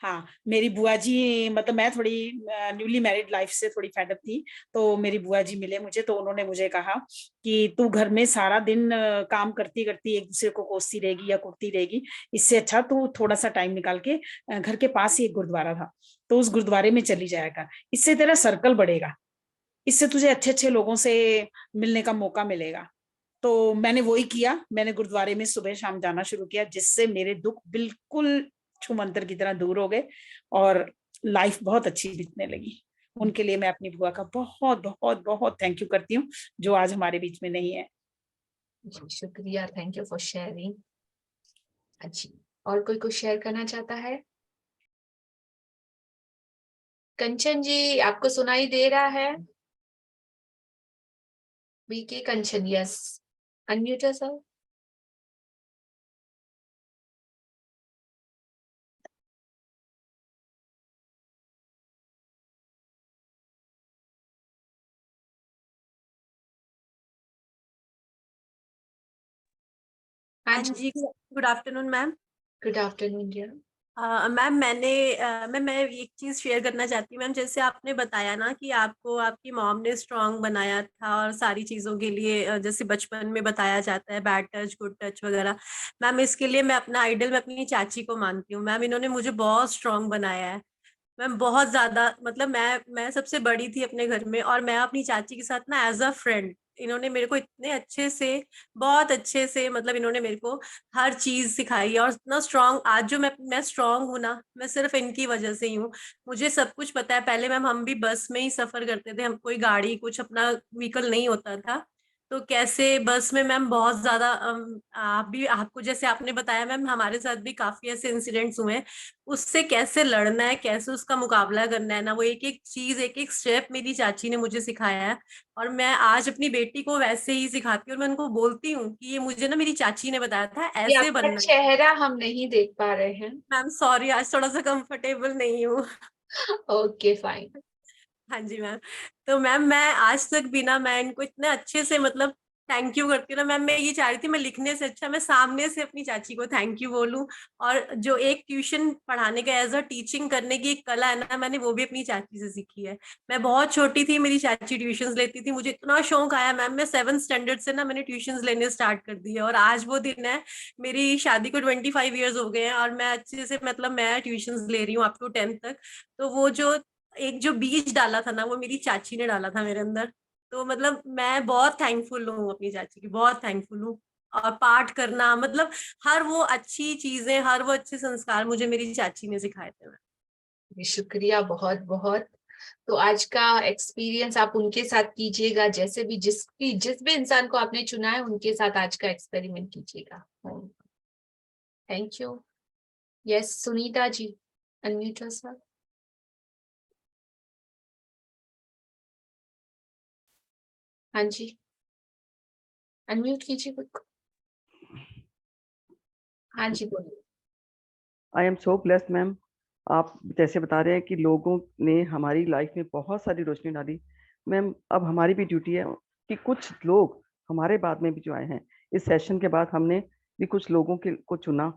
हाँ, मेरी बुआ जी, मतलब मैं थोड़ी न्यूली मैरिड लाइफ से थोड़ी फेड अप थी, तो मेरी बुआ जी मिले मुझे, तो उन्होंने मुझे कहा कि तू घर में सारा दिन काम करती करती एक दूसरे को कोसती रहेगी या कुटती रहेगी, इससे अच्छा तू थोड़ा सा टाइम निकाल के, घर के पास ही एक गुरुद्वारा था, तो उस गुरुद्वारे में चली जाया कर, इससे तेरा सर्कल बढ़ेगा, इससे तुझे अच्छे अच्छे लोगों से मिलने का मौका मिलेगा। तो मैंने वही किया, मैंने गुरुद्वारे में सुबह शाम जाना शुरू किया, जिससे मेरे दुख बिल्कुल छूमंतर की तरह दूर हो गए, और लाइफ बहुत अच्छी बीतने लगी। उनके लिए मैं अपनी बुआ का बहुत बहुत बहुत थैंक यू करती हूँ, जो आज हमारे बीच में नहीं है। जी शुक्रिया, थैंक यू फॉर शेयरिंग। जी, और कोई कुछ शेयर करना चाहता है? कंचन जी, आपको सुनाई दे रहा है? BK Kanchan, yes, unmute yourself. हाँ हाँ जी, जी, good afternoon ma'am. Good afternoon dear. Ma'am मैं एक चीज शेयर करना चाहती हूँ मैम। जैसे आपने बताया ना कि आपको आपकी मॉम ने स्ट्रांग बनाया था और सारी चीजों के लिए जैसे बचपन में बताया जाता है बैड टच गुड टच वगैरह। मैम इसके लिए मैं अपना आइडल मैं अपनी चाची को मानती हूँ मैम। इन्होंने मुझे बहुत स्ट्रांग बनाया है मैम, बहुत ज्यादा। मतलब मैं सबसे बड़ी थी अपने घर में और मैं अपनी चाची के साथ ना एज अ फ्रेंड, इन्होंने मेरे को इतने अच्छे से, बहुत अच्छे से, मतलब इन्होंने मेरे को हर चीज सिखाई है। और इतना स्ट्रांग आज जो मैं स्ट्रांग हूँ ना, मैं सिर्फ इनकी वजह से ही हूँ। मुझे सब कुछ पता है। पहले मैम हम भी बस में ही सफर करते थे, हम कोई गाड़ी कुछ अपना व्हीकल नहीं होता था। तो कैसे बस में मैम बहुत ज्यादा आप भी, आपको जैसे आपने बताया मैम, हमारे साथ भी काफी ऐसे इंसिडेंट्स हुए हैं। उससे कैसे लड़ना है, कैसे उसका मुकाबला करना है ना, वो एक एक चीज एक एक स्टेप मेरी चाची ने मुझे सिखाया है। और मैं आज अपनी बेटी को वैसे ही सिखाती हूँ और मैं उनको बोलती हूँ कि ये मुझे ना मेरी चाची ने बताया था, ये ऐसे आपका बनना है। चेहरा हम नहीं देख पा रहे हैं। मैम सॉरी, आज थोड़ा सा कंफर्टेबल नहीं हूँ। Okay fine. हाँ जी मैम। तो मैम मैं आज तक भी ना, मैं इनको इतने अच्छे से मतलब थैंक यू करती हूँ ना मैम। मैं ये चाह रही थी मैं लिखने से अच्छा मैं सामने से अपनी चाची को थैंक यू बोलूं। और जो एक ट्यूशन पढ़ाने का एज अ टीचिंग करने की एक कला है ना, मैंने वो भी अपनी चाची से सीखी है। मैं बहुत छोटी थी, मेरी चाची ट्यूशंस लेती थी, मुझे इतना शौक आया मैम, मैं 7th स्टैंडर्ड से ना मैंने ट्यूशंस लेने स्टार्ट कर दिए। और आज वो दिन है, मेरी शादी को 25 ईयर्स हो गए हैं और मैं अच्छे से मतलब मैं ट्यूशंस ले रही हूँ अप टू 10th तक। तो वो जो एक जो बीज डाला था ना, वो मेरी चाची ने डाला था मेरे अंदर। तो मतलब मैं बहुत थैंकफुल हूँ अपनी चाची की, बहुत थैंकफुल हूँ। और पाठ करना मतलब हर वो अच्छी चीजें, हर वो अच्छे संस्कार मुझे मेरी चाची ने सिखाए थे। शुक्रिया बहुत बहुत। तो आज का एक्सपीरियंस आप उनके साथ कीजिएगा, जैसे भी जिस भी इंसान को आपने चुना है उनके साथ आज का एक्सपेरिमेंट कीजिएगा। Thank you. Yes Sunita ji, unmute yourself. हाँ जी, अनम्यूट कीजिए खुद को। हाँ जी बोलिए। I am so blessed ma'am. आप जैसे बता रहे हैं कि लोगों ने हमारी लाइफ में बहुत सारी रोशनी डाली। मैम अब हमारी भी ड्यूटी है कि कुछ लोग हमारे बाद में भी जो आए हैं, इस सेशन के बाद हमने भी कुछ लोगों के को चुना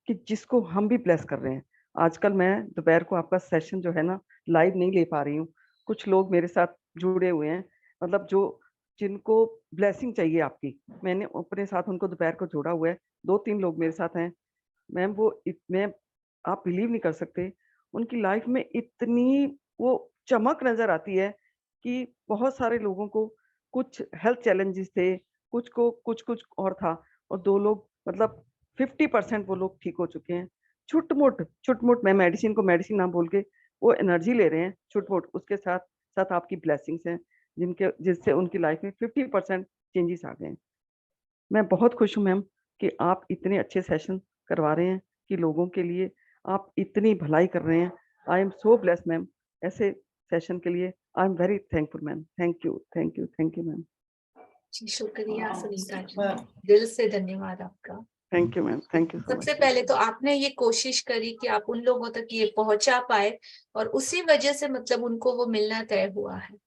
कि जिसको हम भी ब्लेस कर रहे हैं। आजकल मैं दोपहर को आपका सेशन जो है ना लाइव नहीं ले पा रही हूँ। कुछ लोग मेरे साथ जुड़े हुए हैं, मतलब जो जिनको ब्लेसिंग चाहिए आपकी, मैंने अपने साथ उनको दोपहर को जोड़ा हुआ है। 2-3 लोग मेरे साथ हैं मैम। मैं आप बिलीव नहीं कर सकते, उनकी लाइफ में इतनी वो चमक नजर आती है कि बहुत सारे लोगों को कुछ हेल्थ चैलेंजेस थे, कुछ को कुछ और था, और 2 लोग मतलब 50% वो लोग ठीक हो चुके हैं। छुटमुट मैं मेडिसिन को मेडिसिन ना बोल के वो एनर्जी ले रहे हैं छुटमुट। उसके साथ साथ आपकी ब्लेसिंग्स हैं जिससे उनकी लाइफ में 50% चेंजेस आ गए हैं। मैं बहुत खुश हूँ मैम कि आप इतने अच्छे सेशन करवा रहे हैं, कि लोगों के लिए आप इतनी भलाई कर रहे हैं। I am so blessed ma'am. ऐसे सेशन के लिए I am very thankful ma'am. Thank you ma'am. जी शुक्रिया सुनीता जी, दिल से धन्यवाद आपका। Thank you ma'am, thank you so सबसे मच। पहले तो आपने ये कोशिश करी कि आप उन लोगों तक ये पहुंचा पाए और उसी वजह से मतलब उनको वो मिलना तय हुआ है।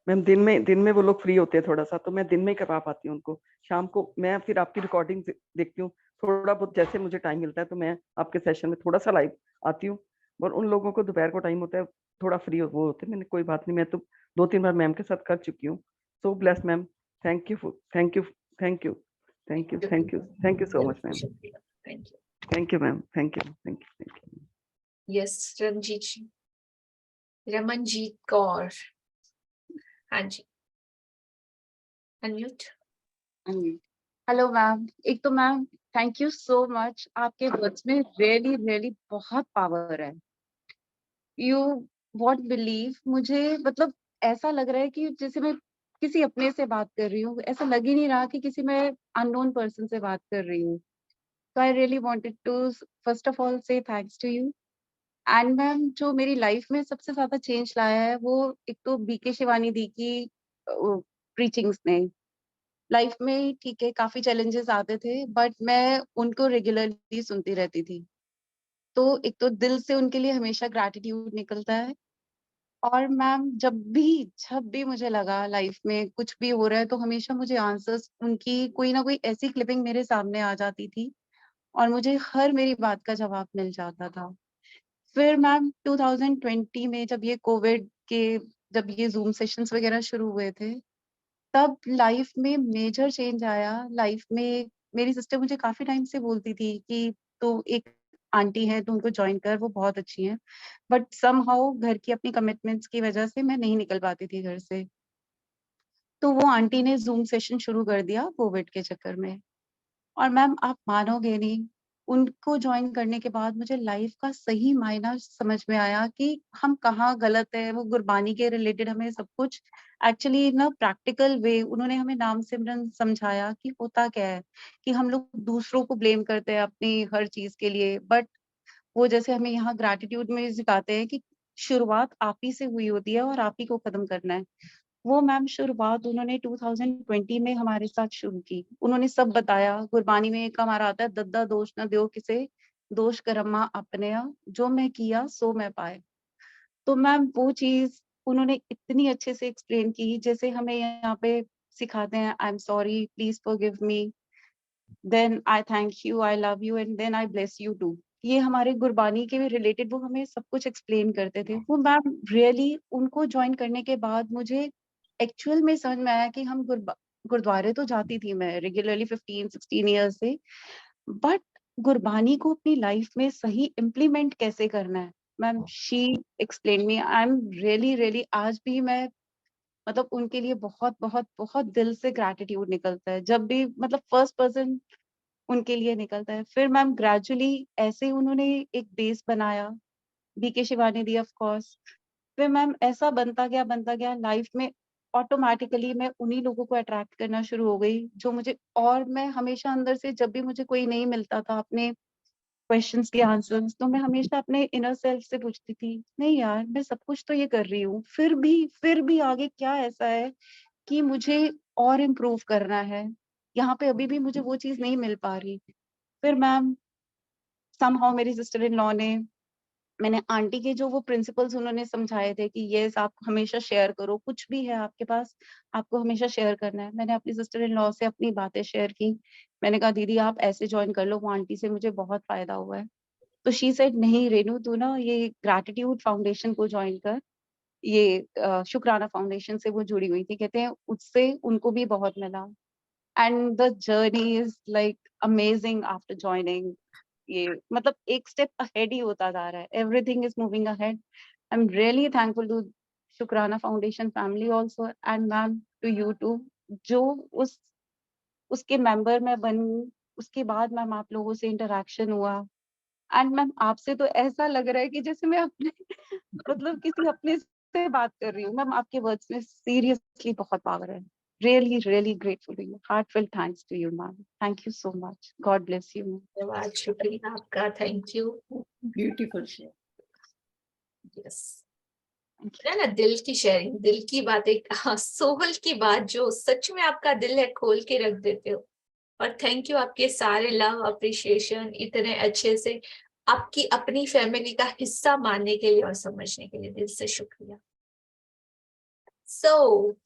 मैम दिन में वो लोग फ्री होते हैं थोड़ा सा, तो मैं दिन में ही करवा पाती हूँ उनको। शाम को मैं फिर आपकी रिकॉर्डिंग देखती हूँ थोड़ा बहुत, जैसे मुझे टाइम मिलता है तो मैं आपके सेशन में थोड़ा सा लाइव आती हूँ। और उन लोगों को दोपहर को टाइम होता है, थोड़ा फ्री वो होते हैं। मैंने कोई बात नहीं, मैं तो 2-3 बार मैम के साथ कर चुकी हूँ। So bless ma'am. Thank you thank you thank you thank you thank you thank you so much ma'am. शुक्रिया, thank you. Thank you ma'am, thank you thank you thank you. Yes Ramjit ji, Ramanjit Kaur. हाँ जी, unmute. Hello ma'am. एक तो ma'am thank you so much, आपके words में really really बहुत power है। You what believe, मुझे मतलब ऐसा लग रहा है कि जैसे मैं किसी अपने से बात कर रही हूँ, ऐसा लग ही नहीं रहा कि किसी मैं अननोन पर्सन से बात कर रही हूँ। तो I really wanted to first of all से thanks to you. And ma'am, जो मेरी लाइफ में सबसे ज्यादा चेंज लाया है वो एक तो बीके शिवानी दी की प्रीचिंग्स ने। लाइफ में ठीक है काफी चैलेंजेस आते थे, बट मैं उनको रेगुलरली सुनती रहती थी। तो एक तो दिल से उनके लिए हमेशा ग्रैटिट्यूड निकलता है। और मैम, जब भी मुझे लगा लाइफ में कुछ भी हो रहा है, तो हमेशा मुझे आंसर्स उनकी कोई ना कोई ऐसी क्लिपिंग मेरे सामने आ जाती थी और मुझे हर मेरी बात का जवाब मिल जाता था। फिर मैम 2020 में जब ये कोविड के जब ये जूम सेशंस वगैरह शुरू हुए थे, तब लाइफ में मेजर चेंज आया। लाइफ में मेरी सिस्टर मुझे काफी टाइम से बोलती थी कि तो एक आंटी है, तो उनको ज्वाइन कर, वो बहुत अच्छी हैं। बट समहाउ घर की अपनी कमिटमेंट्स की वजह से मैं नहीं निकल पाती थी घर से। तो वो आंटी ने जूम सेशन शुरू कर दिया कोविड के चक्कर में। और मैम, आप मानोगे नहीं, उनको ज्वाइन करने के बाद मुझे लाइफ का सही मायना समझ में आया कि हम कहाँ गलत है। वो गुरबानी के रिलेटेड हमें सब कुछ एक्चुअली ना प्रैक्टिकल वे उन्होंने हमें नाम सिमरन समझाया कि होता क्या है, कि हम लोग दूसरों को ब्लेम करते हैं अपनी हर चीज के लिए। बट वो जैसे हमें यहाँ ग्रैटिट्यूड में सिखाते हैं कि शुरुआत आप ही से हुई होती है और आप ही को खत्म करना है। वो मैम शुरुआत उन्होंने 2020 में हमारे साथ शुरू की। उन्होंने सब बताया। गुरबानी में एक हमारा आता है, दद्दा दोष न दो किसे, दोष करम्मा अपने, जो मैं किया सो मैं पाए। तो मैम वो चीज उन्होंने इतनी अच्छे से एक्सप्लेन की, जैसे हमें यहाँ पे सिखाते हैं, I am sorry, please forgive me, then I thank you, I love you and then I bless you too. ये हमारे गुरबानी के रिलेटेड वो हमें सब कुछ एक्सप्लेन करते थे। वो मैम रियली उनको ज्वाइन करने के बाद मुझे एक्चुअल में समझ में आया कि हम गुरुद्वारे तो जाती थी मैं रेगुलरली 15-16 ईयर्स से, बट गुरबानी को अपनी लाइफ में सही इम्प्लीमेंट कैसे करना है। Ma'am she explain me, I am really really आज भी मैं मतलब उनके लिए बहुत बहुत बहुत दिल से ग्रैटिट्यूड निकलता है जब भी मतलब फर्स्ट पर्सन उनके लिए निकलता है। फिर मैम ग्रेजुअली ऐसे उन्होंने एक बेस बनाया, बीके शिवानी दी ऑफ कोर्स। फिर मैम ऐसा बनता गया लाइफ में, ऑटोमेटिकली मैं उन्हीं लोगों को अट्रैक्ट करना शुरू हो गई जो मुझे, और मैं हमेशा अंदर से जब भी मुझे कोई नहीं मिलता था अपने क्वेश्चंस के आंसर्स, तो मैं हमेशा अपने इनर सेल्फ से पूछती थी, नहीं यार मैं सब कुछ तो ये कर रही हूँ, फिर भी आगे क्या ऐसा है कि मुझे और इम्प्रूव करना है, यहाँ पे अभी भी मुझे वो चीज नहीं मिल पा रही। फिर मैम समहाउ मेरी सिस्टर इन लॉ ने, मैंने आंटी के जो वो प्रिंसिपल्स उन्होंने समझाए थे कि ये आप हमेशा शेयर करो, कुछ भी है आपके पास आपको हमेशा शेयर करना है। मैंने अपनी सिस्टर इन लॉ से अपनी बातें शेयर की। मैंने कहा दीदी आप ऐसे ज्वाइन कर लो, वो आंटी से मुझे बहुत फायदा हुआ है। तो शी सेड नहीं रेनू, तू ना ये ग्रैटिट्यूड फाउंडेशन को ज्वाइन कर। ये शुक्राना फाउंडेशन से वो जुड़ी हुई थी, कहते हैं उससे उनको भी बहुत मिला। And the journey is like amazing after joining. ये मतलब एक स्टेप अहेड ही होता जा रहा है, everything is moving ahead. I am really thankful to Shukrana foundation family also and ma'am to you too, जो उस उसके मेंबर में बनी। उसके बाद मैम आप लोगों से इंटरेक्शन हुआ एंड मैम आपसे तो ऐसा लग रहा है कि जैसे मैं अपने मतलब किसी अपने से बात कर रही हूँ। मैम आपके वर्ड्स में सीरियसली बहुत पावर है। Really, really grateful to you. Heartfelt thanks to you, ma'am. Thank you so much. God bless you. धन्यवाद, शुक्रिया आपका, thank you. Beautiful share. Yes, ना दिल की शेयरिंग, दिल की बातें, सोल की बात जो सच में आपका दिल है खोल के रख देते हो। और थैंक यू आपके सारे लव अप्रिशिएशन इतने अच्छे से आपकी अपनी फैमिली का हिस्सा मानने के लिए और समझने के लिए दिल से शुक्रिया। सो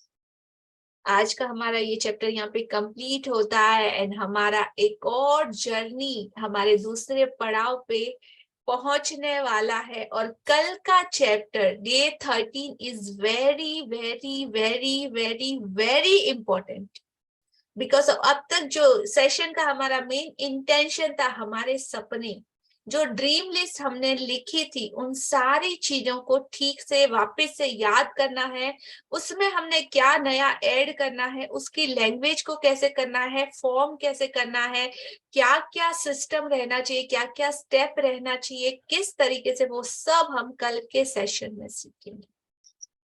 आज का हमारा ये चैप्टर यहाँ पे कंप्लीट होता है एंड हमारा एक और जर्नी हमारे दूसरे पड़ाव पे पहुंचने वाला है। और कल का chapter day 13 is very very very very very important, because अब तक जो सेशन का हमारा मेन इंटेंशन था हमारे सपने, जो ड्रीम लिस्ट हमने लिखी थी उन सारी चीजों को ठीक से वापस से याद करना है। उसमें हमने क्या नया ऐड करना है, उसकी लैंग्वेज को कैसे करना है, फॉर्म कैसे करना है, क्या क्या सिस्टम रहना चाहिए, क्या क्या स्टेप रहना चाहिए, किस तरीके से, वो सब हम कल के सेशन में सीखेंगे।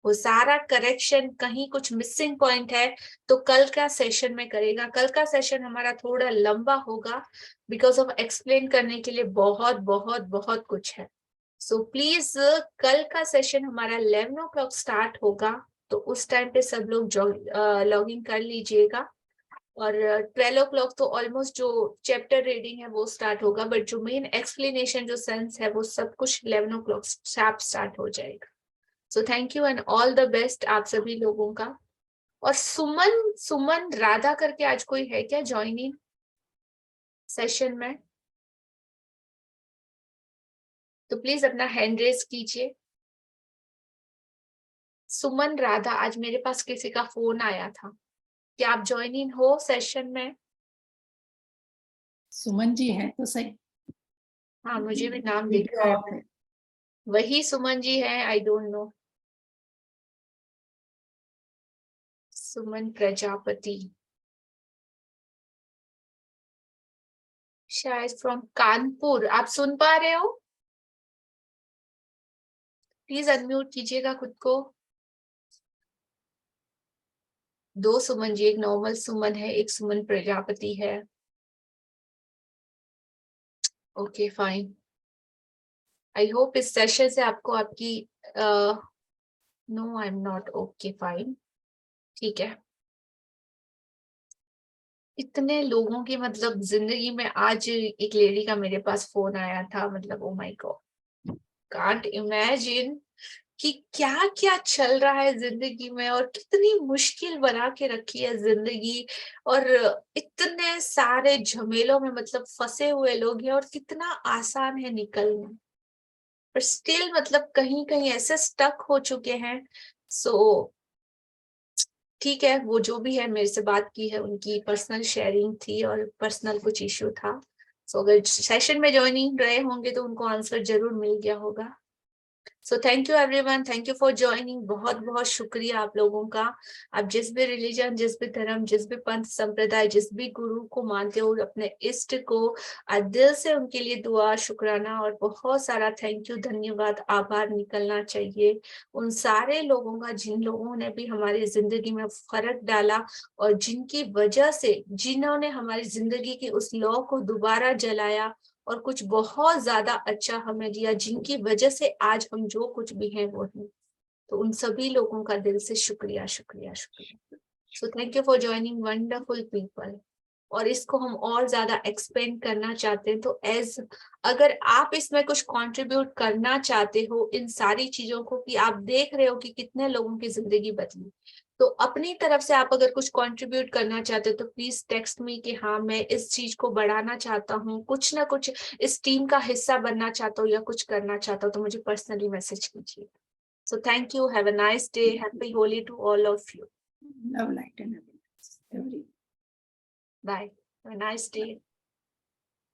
वो सारा करेक्शन, कहीं कुछ मिसिंग पॉइंट है तो कल का सेशन में करेगा। कल का सेशन हमारा थोड़ा लंबा होगा बिकॉज ऑफ एक्सप्लेन करने के लिए बहुत बहुत बहुत कुछ है। सो प्लीज कल का सेशन हमारा 11 o'clock स्टार्ट होगा, तो उस टाइम पे सब लोग लॉग इन कर लीजिएगा। और 12 o'clock तो ऑलमोस्ट जो चैप्टर रीडिंग है वो स्टार्ट होगा, बट जो मेन एक्सप्लेनेशन जो सेंस है वो सब कुछ 11 o'clock स्टार्ट हो जाएगा। सो thank you and all the best आप सभी लोगों का। और सुमन राधा करके आज कोई है क्या ज्वाइनिंग सेशन में? तो प्लीज अपना हैंड रेज कीजिए। सुमन राधा, आज मेरे पास किसी का फोन आया था, क्या आप ज्वाइनिंग हो सेशन में? सुमन जी है तो सही। हाँ, मुझे भी नाम दिख रहा है, वही सुमन जी है, आई डोंट नो। सुमन प्रजापति, शायद फ्रॉम कानपुर। आप सुन पा रहे हो? प्लीज अनम्यूट कीजिएगा खुद को। 2 सुमन जी, एक नॉर्मल सुमन है, एक सुमन प्रजापति है। ओके फाइन, आई होप इस सेशन से आपको आपकी no I am not okay fine, ठीक है। इतने लोगों की मतलब जिंदगी में आज एक लेडी का मेरे पास फोन आया था, मतलब ओ माय गॉड, कांट इमेजिन कि क्या क्या चल रहा है जिंदगी में और कितनी मुश्किल बना के रखी है जिंदगी, और इतने सारे झमेलों में मतलब फंसे हुए लोग हैं और कितना आसान है निकलना, पर स्टिल मतलब कहीं कहीं ऐसे स्टक हो चुके हैं। सो ठीक है, वो जो भी है, मेरे से बात की है, उनकी पर्सनल शेयरिंग थी और पर्सनल कुछ इश्यू था। सो अगर सेशन में ज्वाइनिंग रहे होंगे तो उनको आंसर जरूर मिल गया होगा। सो thank you everyone, thank you for joining. बहुत बहुत शुक्रिया आप लोगों का। आप जिस भी रिलीजन, जिस भी धर्म, जिस भी पंथ संप्रदाय, जिस भी गुरु को मानते हो, अपने इष्ट को दिल से उनके लिए दुआ, शुक्राना और बहुत सारा थैंक यू, धन्यवाद, आभार निकलना चाहिए उन सारे लोगों का जिन लोगों ने भी हमारी जिंदगी में फर्क डाला और जिनकी वजह से, जिन्होंने हमारी जिंदगी की उस लौ को दोबारा जलाया और कुछ बहुत ज्यादा अच्छा हमें दिया, जिनकी वजह से आज हम जो कुछ भी हैं वो हैं। तो उन सभी लोगों का दिल से शुक्रिया शुक्रिया शुक्रिया। सो thank you for joining wonderful people. और इसको हम और ज्यादा एक्सपेंड करना चाहते हैं, तो अगर आप इसमें कुछ कंट्रीब्यूट करना चाहते हो इन सारी चीजों को, कि आप देख रहे हो कि कितने लोगों की जिंदगी बदली, तो अपनी तरफ से आप अगर कुछ कंट्रीब्यूट करना चाहते हो तो प्लीज टेक्स्ट मी कि हाँ मैं इस चीज को बढ़ाना चाहता हूँ, कुछ ना कुछ इस टीम का हिस्सा बनना चाहता हूँ या कुछ करना चाहता हूँ, तो मुझे पर्सनली मैसेज कीजिए। So thank you, have a nice day, happy Holi to all of you, love light and bye, have a nice day.